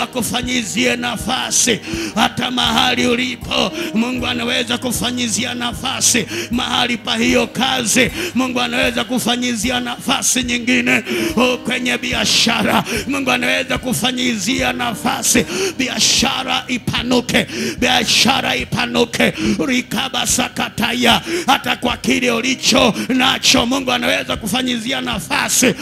akufanyizie nafasi hata mahali ulipo. Mungu anaweza kufanyizia nafasi mahali pa hiyo kazi. Mungu anaweza kufanyizia nafasi nyingine kwenye biashara. Mungu anaweza kufanyizia nafasi biashara ipanuke, biashara ipanuke. Rikaba sakataya, hata kwa kile ulicho nacho Mungu anaweza kufanyizia nafasi.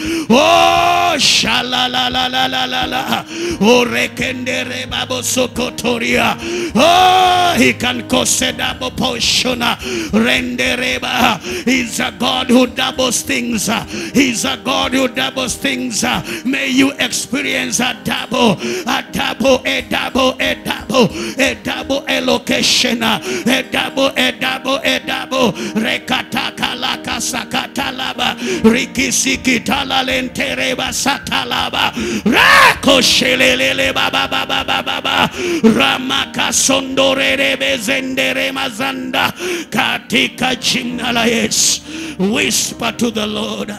Shalalalalala urekendere babo sokotoria. He can cause double portion. Rendereba. He's a God who doubles things. He's a God who doubles things. May you experience a double allocation. Rekataka laka sakatala Laba Rikisiki Talalentereba Satalaba Rako Shelele Baba Baba Baba Ramaka Sondore Bezendere Mazanda katika jina la Yesu. Whisper to the Lord.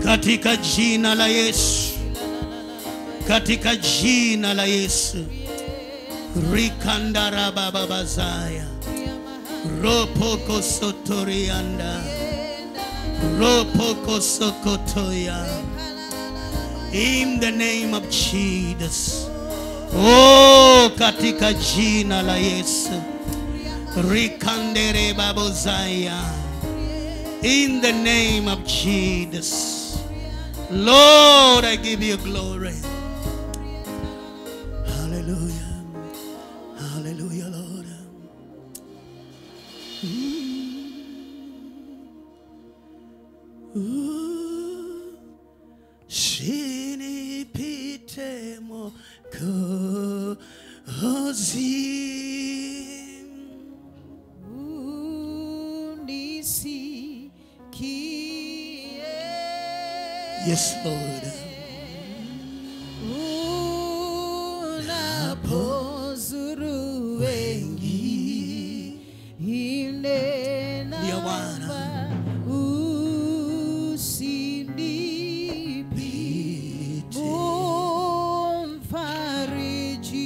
Katika jina la Yesu, katika jina la Yesu. Rikandara baba bazaya ropoko sotorianda ropoko sokotoya. In the name of Jesus. Oh, katika jina la Yesu. Rikandere babozaya. In the name of Jesus. Lord, I give you glory. Hallelujah. Hallelujah, Lord. Shinipite Mwokozi. Yes, Lord.